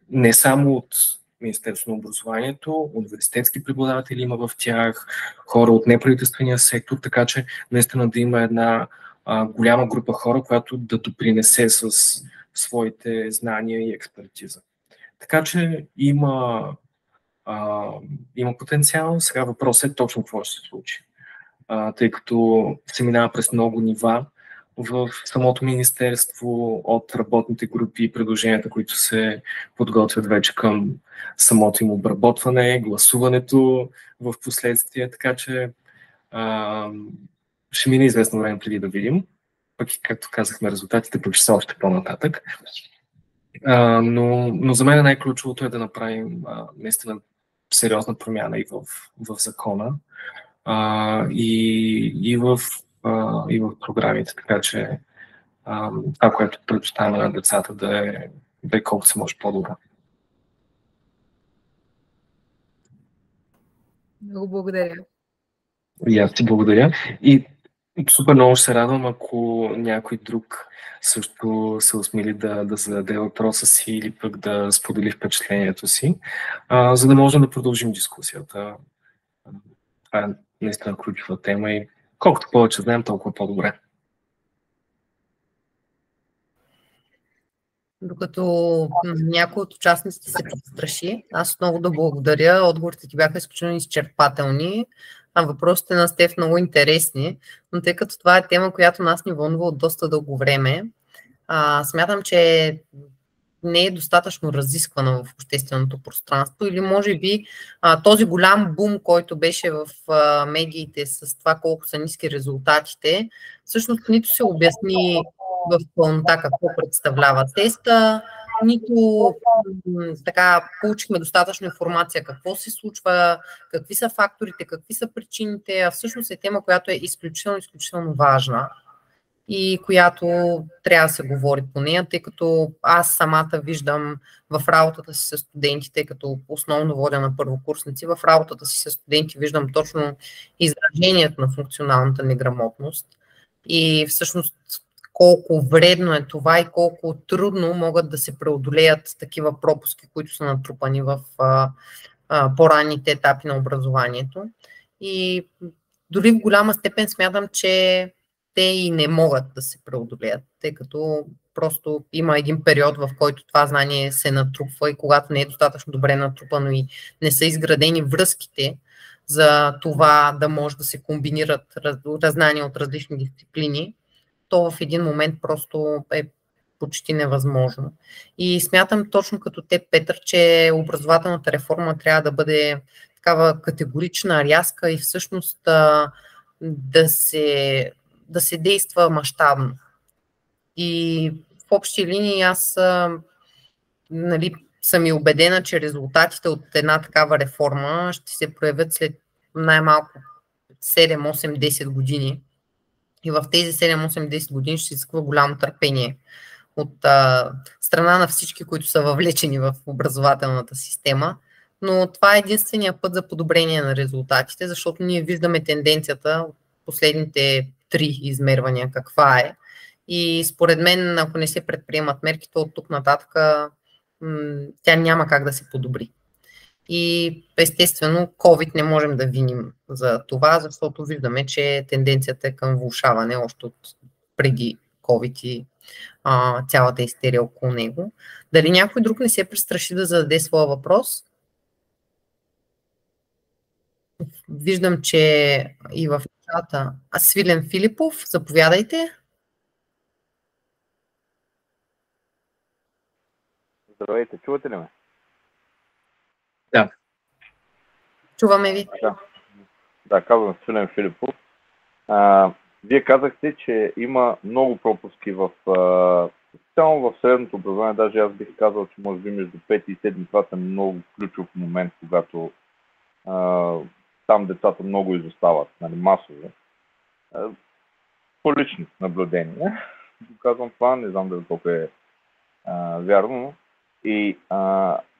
не само от Министерството на образованието, университетски преподаватели има в тях, хора от неправителствения сектор, така че наистина да има една голяма група хора, която да допринесе с своите знания и експертиза. Така че има потенциал. Сега въпросът е точно какво ще се случи. Тъй като се минава през много нива в самото министерство, от работните групи и предложенията, които се подготвят вече към самото им обработване, гласуването в последствие, така че ще мине известно време преди да видим. Пък и, както казахме, резултатите пък ще са още по-нататък. Но за мен най-ключовото е да направим наистина сериозна промяна и в закона, и в програмите, така че това, което предоставяме на децата, да е колко се може по-добре. Много благодаря. И аз ти благодаря. И Супер много ще се радвам, ако някой друг също се осмели да зададе въпроса си или пък да сподели впечатлението си, за да можем да продължим дискусията. Това е наистина ключова тема и колкото повече знаем, толкова по-добре. Докато някой от участниците се престраши, аз отново да благодаря. Отговорите ти бяха изключително изчерпателни, а въпросите на Стеф много интересни, но тъй като това е тема, която нас ни вълнува от доста дълго време, смятам, че не е достатъчно разисквана в общественото пространство или може би този голям бум, който беше в медиите с това колко са ниски резултатите, всъщност нито се обясни в пълнота какво представлява теста, нито така получихме достатъчно информация какво се случва, какви са факторите, какви са причините, а всъщност е тема, която е изключително важна и която трябва да се говори по нея, тъй като аз самата виждам в работата си с студентите, като основно водя на първокурсници, в работата си с студенти виждам точно изражението на функционалната неграмотност и всъщност колко вредно е това и колко трудно могат да се преодолеят такива пропуски, които са натрупани в по-ранните етапи на образованието. И дори в голяма степен смятам, че те и не могат да се преодолеят, тъй като просто има един период, в който това знание се натрупва и когато не е достатъчно добре натрупано и не са изградени връзките за това да може да се комбинират знания от различни дисциплини, то в един момент просто е почти невъзможно. И смятам точно като теб, Петър, че образователната реформа трябва да бъде такава категорична, рязка и всъщност да се действа мащабно. И в общи линии аз съм и убедена, че резултатите от една такава реформа ще се проявят след най-малко 7, 8, 10 години. И в тези 7, 8, 10 години ще се изисква голямо търпение от страна на всички, които са въвлечени в образователната система. Но това е единствения път за подобрение на резултатите, защото ние виждаме тенденцията от последните 3 измервания каква е. И според мен, ако не се предприемат мерки, то от тук нататък тя няма как да се подобри. И естествено, COVID не можем да виним за това, защото виждаме, че тенденцията е към влошаване още от преди COVID и цялата истерия около него. Дали някой друг не се престраши да зададе своя въпрос? Виждам, че и в чата Свилен Филипов, заповядайте. Здравейте, чувате ли ме? Да. Чуваме ви. Да, казвам Свилен Филипов. Вие казахте, че има много пропуски специално в средното образование. Даже аз бих казал, че може би между 5 и 7 това е много ключов момент, когато там децата много изостават, масово. По лично наблюдение. Казвам това, не знам дали толкова е вярно. И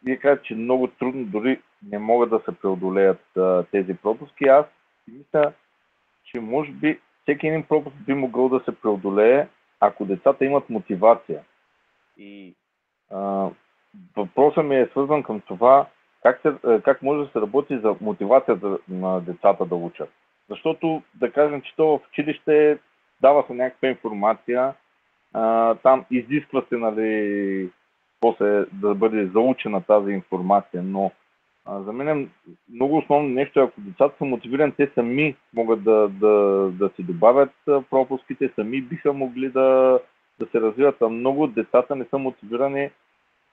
вие казвате, че много трудно, дори не могат да се преодолеят тези пропуски. Аз си мисля, че може би всеки един пропуск би могъл да се преодолее, ако децата имат мотивация. И въпросът ми е свързан към това, как може да се работи за мотивацията на децата да учат. Защото, да кажем, че то в училище дава се някаква информация, там изисква се, после да бъде заучена тази информация, но за мен много основно нещо е, ако децата са мотивирани, те сами могат да си добавят пропуските, сами биха могли да се развиват, а много от децата не са мотивирани.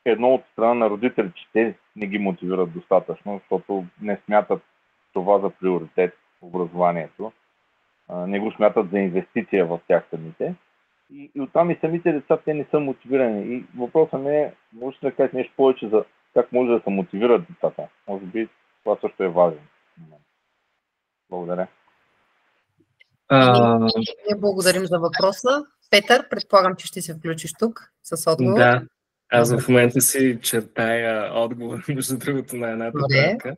Едно от страна на родителите, че те не ги мотивират достатъчно, защото не смятат това за приоритет в образованието, не го смятат за инвестиция в тях самите. И оттам и самите деца, те не са мотивирани. И въпросът ми е, може да кажете нещо повече за как може да се мотивират децата. Може би това също е важно. Благодаря. Ние благодарим за въпроса. Петър, предполагам, че ще се включиш тук с отговор. Да, аз в момента си чертая отговор, между другото, на една тетрадка.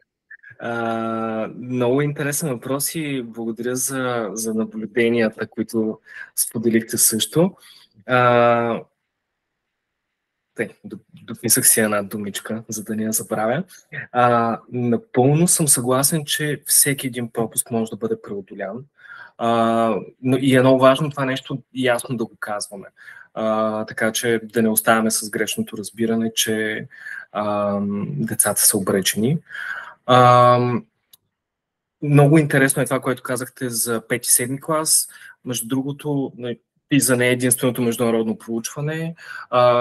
Много интересен въпрос и благодаря за наблюденията, които споделихте също. Дописах си една думичка, за да не я забравя. Напълно съм съгласен, че всеки един пропуск може да бъде преодолян. Но и е много важно това нещо ясно да го казваме. Така че да не оставаме с грешното разбиране, че децата са обречени. Много интересно е това, което казахте за 5-7 клас. Между другото, PISA не е единственото международно проучване.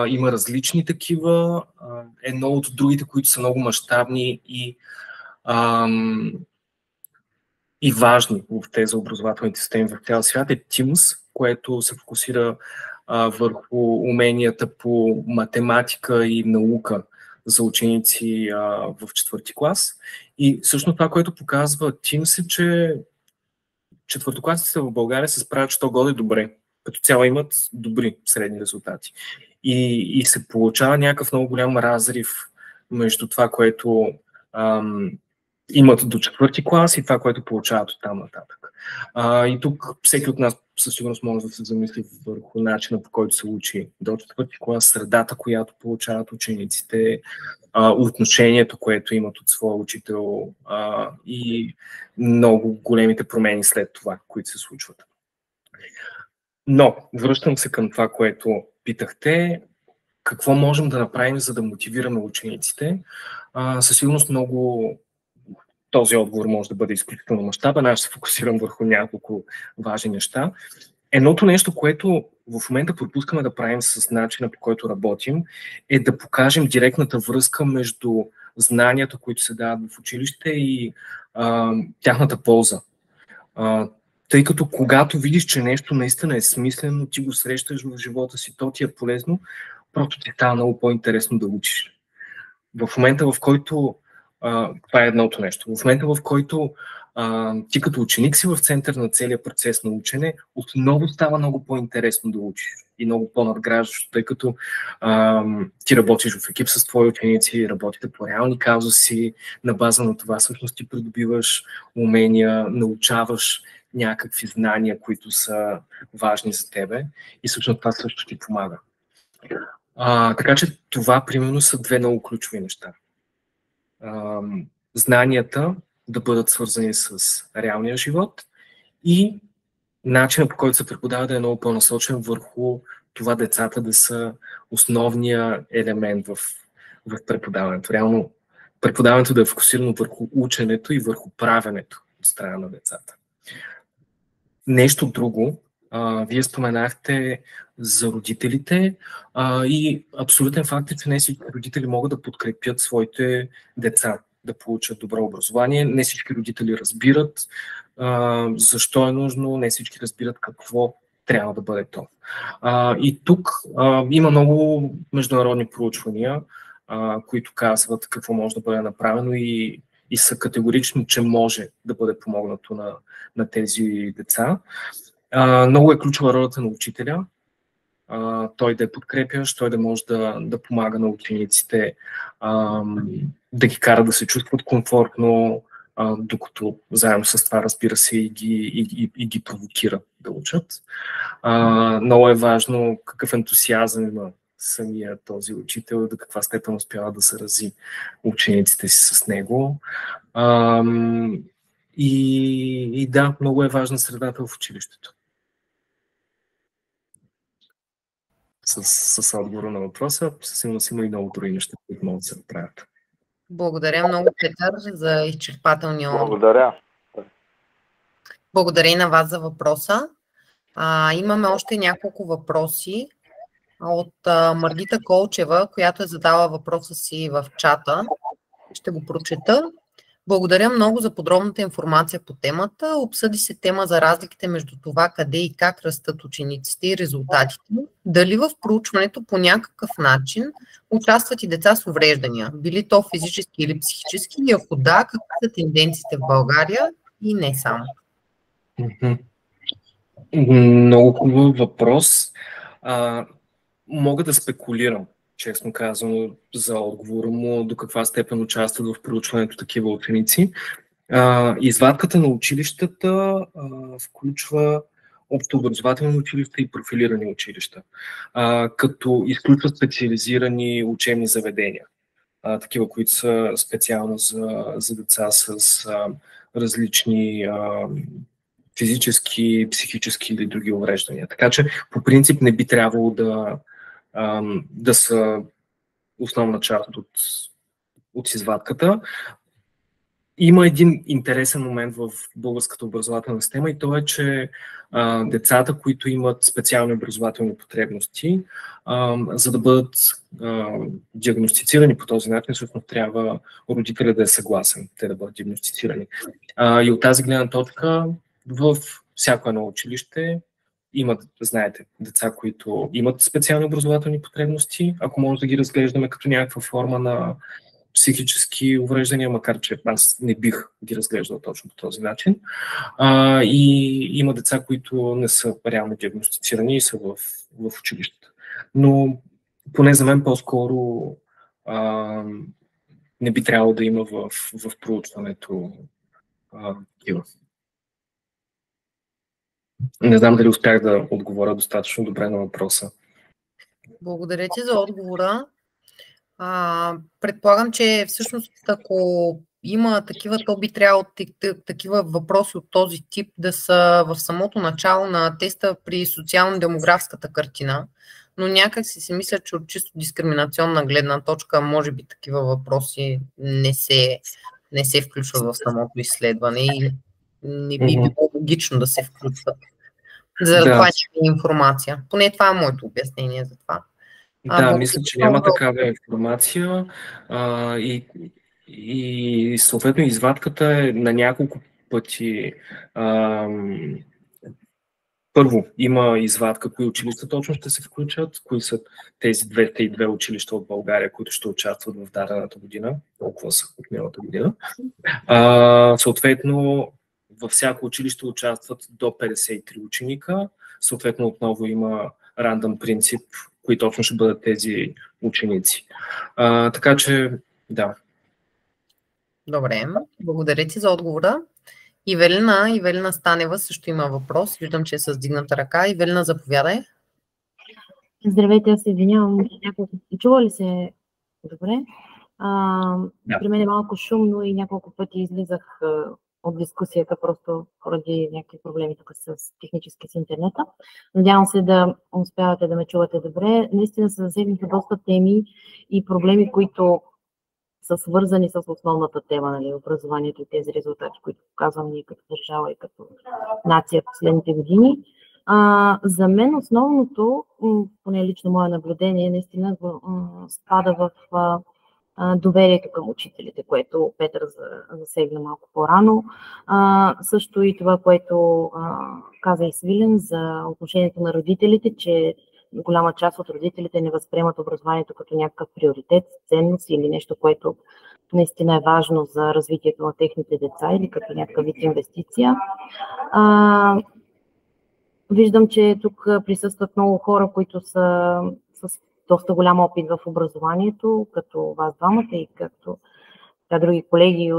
Има различни такива. Едно от другите, които са много мащабни и важни въобще за образователните системи в цял свят е TIMSS, което се фокусира върху уменията по математика и наука за ученици в 4-ти клас. И всъщност това, което показва TIMSS е, че четвъртокласниците в България се справят що годе добре. Като цяло имат добри средни резултати. И се получава някакъв много голям разрив между това, което имат до 4-ти клас и това, което получават от там нататък. И тук всеки от нас със сигурност може да се замисли върху начина, по който се учи до 4-ти клас, средата, която получават учениците, отношението, което имат от своя учител и много големите промени след това, които се случват. Но връщам се към това, което питахте. Какво можем да направим, за да мотивираме учениците? Със сигурност много този отговор може да бъде изключително мащабен. Аз ще се фокусирам върху няколко важни неща. Едното нещо, което в момента пропускаме да правим с начина, по който работим, е да покажем директната връзка между знанията, които се дават в училище и тяхната полза. Тъй като когато видиш, че нещо наистина е смислено, ти го срещаш в живота си, то ти е полезно, просто ти става много по-интересно да учиш. В момента, в който това е едното нещо. В момента, в който ти като ученик си в център на целия процес на учене, отново става много по-интересно да учиш и много по-надграждащо, тъй като ти работиш в екип с твои ученици, работите по реални казуси, на база на това всъщност ти придобиваш умения, научаваш някакви знания, които са важни за тебе и всъщност това също ти помага. Така че това примерно са две много ключови неща. Знанията да бъдат свързани с реалния живот и начинът, по който се преподава, да е много по-насочен върху това децата да са основния елемент в преподаването. Реално преподаването да е фокусирано върху ученето и върху правенето от страна на децата. Нещо друго, вие споменахте за родителите и абсолютен факт е, че не всички родители могат да подкрепят своите деца да получат добро образование. Не всички родители разбират защо е нужно, не всички разбират какво трябва да бъде то. И тук има много международни проучвания, които казват какво може да бъде направено и са категорични, че може да бъде помогнато на тези деца. Много е ключова ролята на учителя. Той да е подкрепящ, той да може да помага на учениците, да ги кара да се чувстват комфортно, докато заедно с това, разбира се, и ги провокира да учат. Много е важно какъв ентусиазъм има самия този учител, до каква степен успява да зарази учениците си с него. И да, много е важна средата в училището. С отговора на въпроса, със сигурност има и много други неща, които могат да се направят. Благодаря много, Петър, за изчерпателния отговор. Благодаря. Благодаря и на вас за въпроса. Имаме още няколко въпроси от Маргита Колчева, която е задала въпроса си в чата. Ще го прочета. Благодаря много за подробната информация по темата. Обсъди се тема за разликите между това къде и как растат учениците и резултатите. Дали в проучването по някакъв начин участват и деца с увреждания, били то физически или психически, и ако да, какви са тенденциите в България и не само? Много хубав въпрос. Мога да спекулирам честно казано, за отговора му, до каква степен участват в проучването такива ученици. Извадката на училищата включва общообразователни училища и профилирани училища, като изключват специализирани учебни заведения, такива, които са специално за деца с различни физически, психически или други увреждания. Така че по принцип не би трябвало да са основна част от извадката. Има един интересен момент в българската образователна система и то е, че децата, които имат специални образователни потребности, за да бъдат диагностицирани по този начин, всъщност трябва родителя да е съгласен те да бъдат диагностицирани. И от тази гледна точка в всяко едно училище имат, знаете, деца, които имат специални образователни потребности, ако може да ги разглеждаме като някаква форма на психически увреждания, макар че аз не бих ги разглеждал точно по този начин. И има деца, които не са реално диагностицирани и са в училищата. Но поне за мен по-скоро не би трябвало да има в проучването такива. Не знам дали успях да отговоря достатъчно добре на въпроса. Благодаря ти за отговора. Предполагам, че всъщност ако има такива, то би трябвало такива въпроси от този тип да са в самото начало на теста при социално-демографската картина, но някак си мисля, че от чисто дискриминационна гледна точка може би такива въпроси не се включват в самото изследване и не би било логично да се включват. За това няма информация. Поне това е моето обяснение за това. Мисля, че няма такава информация и съответно извадката е на няколко пъти. Първо, има извадка, кои училища точно ще се включат, кои са тези 202 училища от България, които ще участват в дадената година, толкова са от миналата година. Съответно, във всяко училище участват до 53 ученика. Съответно, отново има рандъм принцип, кои точно ще бъдат тези ученици. Така че, да. Добре, благодаря ти за отговора. Ивелина Станева също има въпрос. Виждам, че е с дигната ръка. Ивелина, заповядай. Здравейте, аз се извинявам. Чува ли се добре? При мен е малко шумно и няколко пъти излизах от дискусията, просто поради някакви проблеми тук с технически с интернета. Надявам се да успявате да ме чувате добре. Наистина се засегнаха доста теми и проблеми, които са свързани с основната тема, нали, образованието и тези резултати, които показвам ние като държава и като нация в последните години. За мен основното, поне лично мое наблюдение, наистина спада в доверието към учителите, което Петър засегна малко по-рано. Също и това, което каза и Свилен за отношението на родителите, че голяма част от родителите не възприемат образованието като някакъв приоритет, ценност или нещо, което наистина е важно за развитието на техните деца или като някакъв вид инвестиция. Виждам, че тук присъстват много хора, които са с доста голям опит в образованието, като вас двамата и както други колеги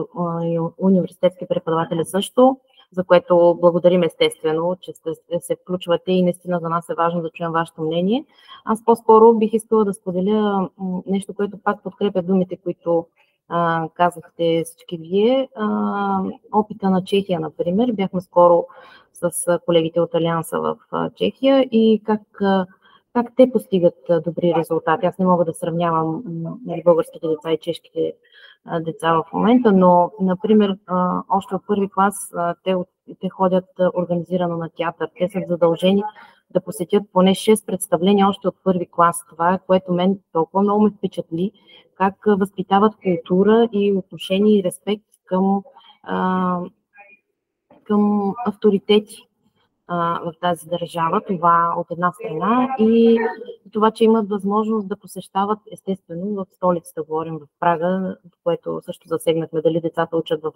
и университетски преподаватели също, за което благодарим естествено, че се включвате и наистина за нас е важно да чуем вашето мнение. Аз по-скоро бих искала да споделя нещо, което пак подкрепя думите, които казахте всички вие. Опита на Чехия, например. Бяхме скоро с колегите от Алианса в Чехия и как те постигат добри резултати. Аз не мога да сравнявам българските деца и чешките деца в момента, но, например, още от първи клас те ходят организирано на театър. Те са задължени да посетят поне 6 представления още от първи клас. Това е, което мен толкова много ме впечатли, как възпитават култура и отношение и респект към авторитети в тази държава. Това от една страна и това, че имат възможност да посещават, естествено, в столицата, говорим в Прага, което също засегнахме, дали децата учат в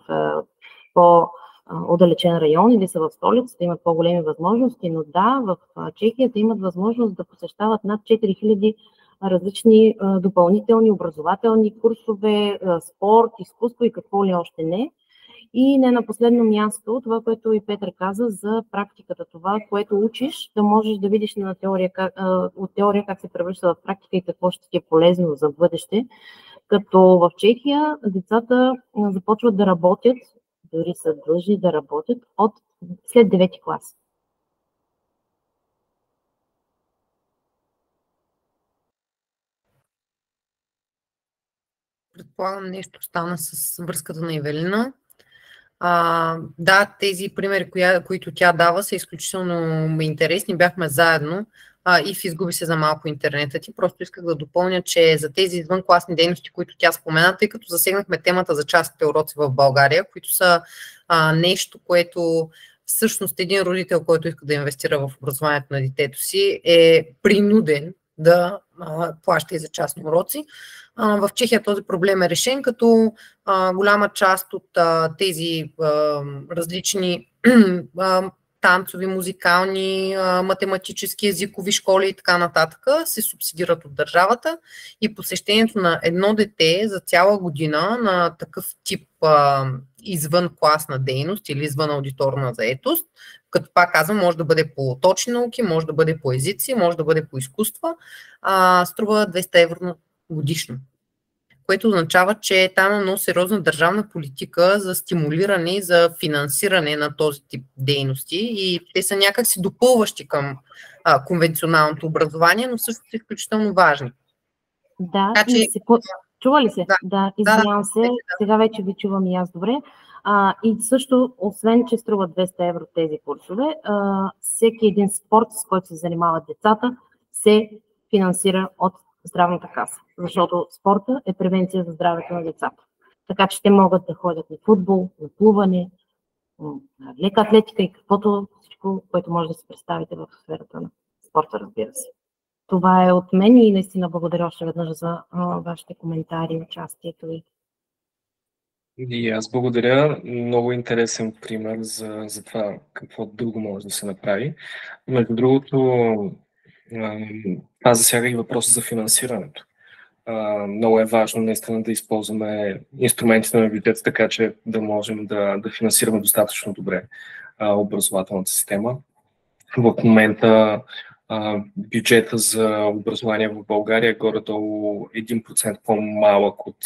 по-отдалечен район или са в столицата, имат по-големи възможности, но да, в Чехия имат възможност да посещават над 4000 различни допълнителни образователни курсове, спорт, изкуство и какво ли още не. И не на последно място, това, което и Петър каза за практиката, това, което учиш, да можеш да видиш на теория, от теория как се превръща в практика и какво ще ти е полезно за бъдеще. Като в Чехия децата започват да работят, дори са длъжни да работят след 9-ти клас. Предполагам, нещо стана с връзката на Ивелина. Да, тези примери, които тя дава, са изключително интересни. Бяхме заедно и в изгуби се за малко интернета ти. Просто исках да допълня, че за тези извънкласни дейности, които тя спомена, тъй като засегнахме темата за частните уроци в България, които са нещо, което всъщност един родител, който иска да инвестира в образованието на детето си, е принуден да плаща и за частни уроци. В Чехия този проблем е решен, като голяма част от тези различни танцови, музикални, математически, езикови школи и така нататък се субсидират от държавата и посещението на едно дете за цяла година на такъв тип извън класна дейност или извън аудиторна заетост, като пак казвам, може да бъде по точни науки, може да бъде по езици, може да бъде по изкуства, струва 200 евро годишно. Което означава, че там е много сериозна държавна политика за стимулиране и за финансиране на този тип дейности и те са някакси допълващи към конвенционалното образование, но също са изключително важни. Да, чува ли се? Да, извинявам се, сега вече ви чувам и аз добре. И също, освен че струва 200 евро тези курсове, всеки един спорт, с който се занимават децата, се финансира от здравната каса, защото спорта е превенция за здравето на децата. Така че те могат да ходят на футбол, на плуване, на лека атлетика и каквото всичко, което може да си представите в сферата на спорта, разбира се. Това е от мен и наистина благодаря още веднъж за вашите коментари и участието ви. И аз благодаря. Много интересен пример за това какво друго може да се направи. Между другото, това засяга и въпроса за финансирането. Много е важно наистина да използваме инструментите на бюджета, така че да можем да финансираме достатъчно добре образователната система. В момента бюджета за образование в България е горе-долу 1% по-малък от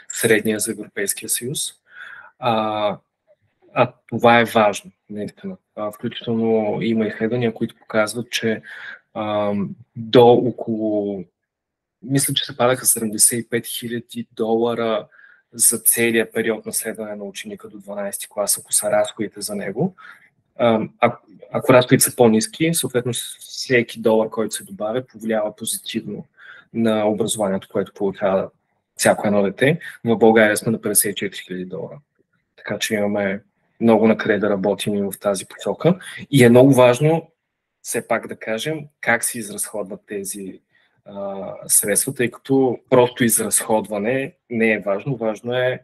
средния за Европейския съюз. Това е важно, наистина. Включително има изследвания, които показват, че до около, мисля, че се падаха $75 000 за целия период на следване на ученика до 12 клас, ако са разходите за него. Ако разходите са по-ниски, съответно всеки долар, който се добавя, повлиява позитивно на образованието, което получава всяко едно дете. В България сме на $54 000. Така че имаме много на къде да работим и в тази посока. И е много важно все пак да кажем как се изразходват тези средства, тъй като просто изразходване не е важно. Важно е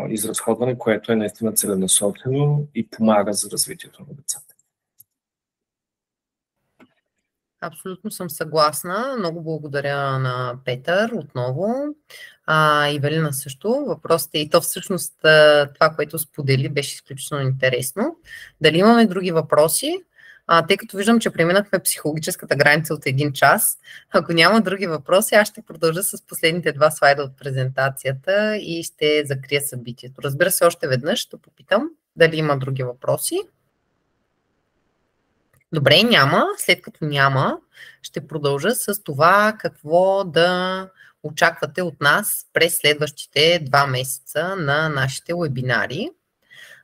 изразходване, което е наистина целенасочено и помага за развитието на децата. Абсолютно съм съгласна. Много благодаря на Петър отново. Ивелина също. Въпросът е и то всъщност това, което сподели, беше изключително интересно. Дали имаме други въпроси? Тъй като виждам, че преминахме психологическата граница от 1 час, ако няма други въпроси, аз ще продължа с последните 2 слайда от презентацията и ще закрия събитието. Разбира се, още веднъж ще попитам дали има други въпроси. Добре, няма. След като няма, ще продължа с това какво да очаквате от нас през следващите 2 месеца на нашите вебинари.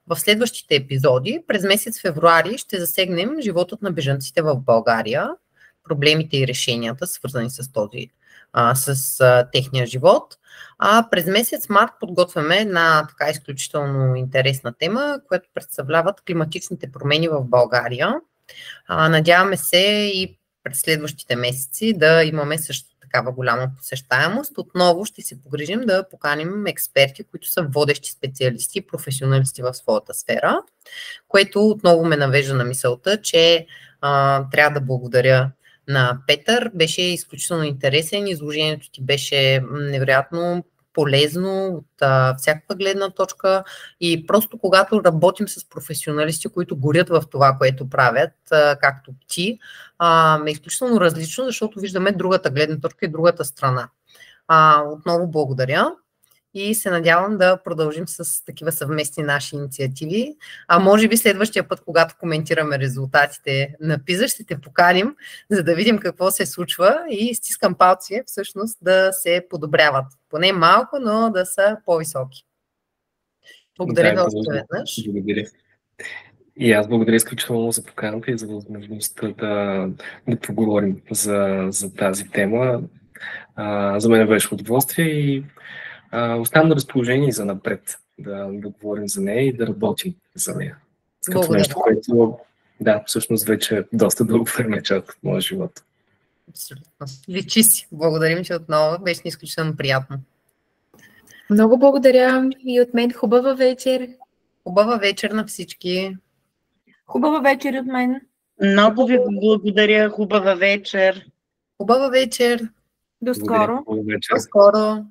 В следващите епизоди през месец февруари ще засегнем животът на бежанците в България, проблемите и решенията, свързани с техния живот. През месец март подготвяме една така изключително интересна тема, която представляват климатичните промени в България. Надяваме се и през следващите месеци да имаме също такава голяма посещаемост. Отново ще се погрижим да поканим експерти, които са водещи специалисти и професионалисти в своята сфера, което отново ме навежда на мисълта, че трябва да благодаря на Петър. Беше изключително интересен. Изложението ти беше невероятно полезно от всякаква гледна точка и просто когато работим с професионалисти, които горят в това, което правят, както ти, е изключително различно, защото виждаме другата гледна точка и другата страна. Отново благодаря и се надявам да продължим с такива съвместни наши инициативи. Може би следващия път, когато коментираме резултатите на PISA, ще те поканим, за да видим какво се случва и стискам палци всъщност да се подобряват. Поне малко, но да са по-високи. Благодаря ви още веднъж. Благодаря. И аз благодаря изключително за поканата и за възможността да поговорим за тази тема. За мен беше удоволствие и оставам на разположение за напред да говорим за нея и да работим за нея. Като нещо, което всъщност вече доста дълго време част от моя живот. Абсолютно. Личи си. Благодарим ти отново. Беше изключително приятно. Много благодаря и от мен. Хубава вечер. Хубава вечер на всички. Хубава вечер от мен. Много ви благодаря. Хубава вечер. Хубава вечер. До скоро. До скоро.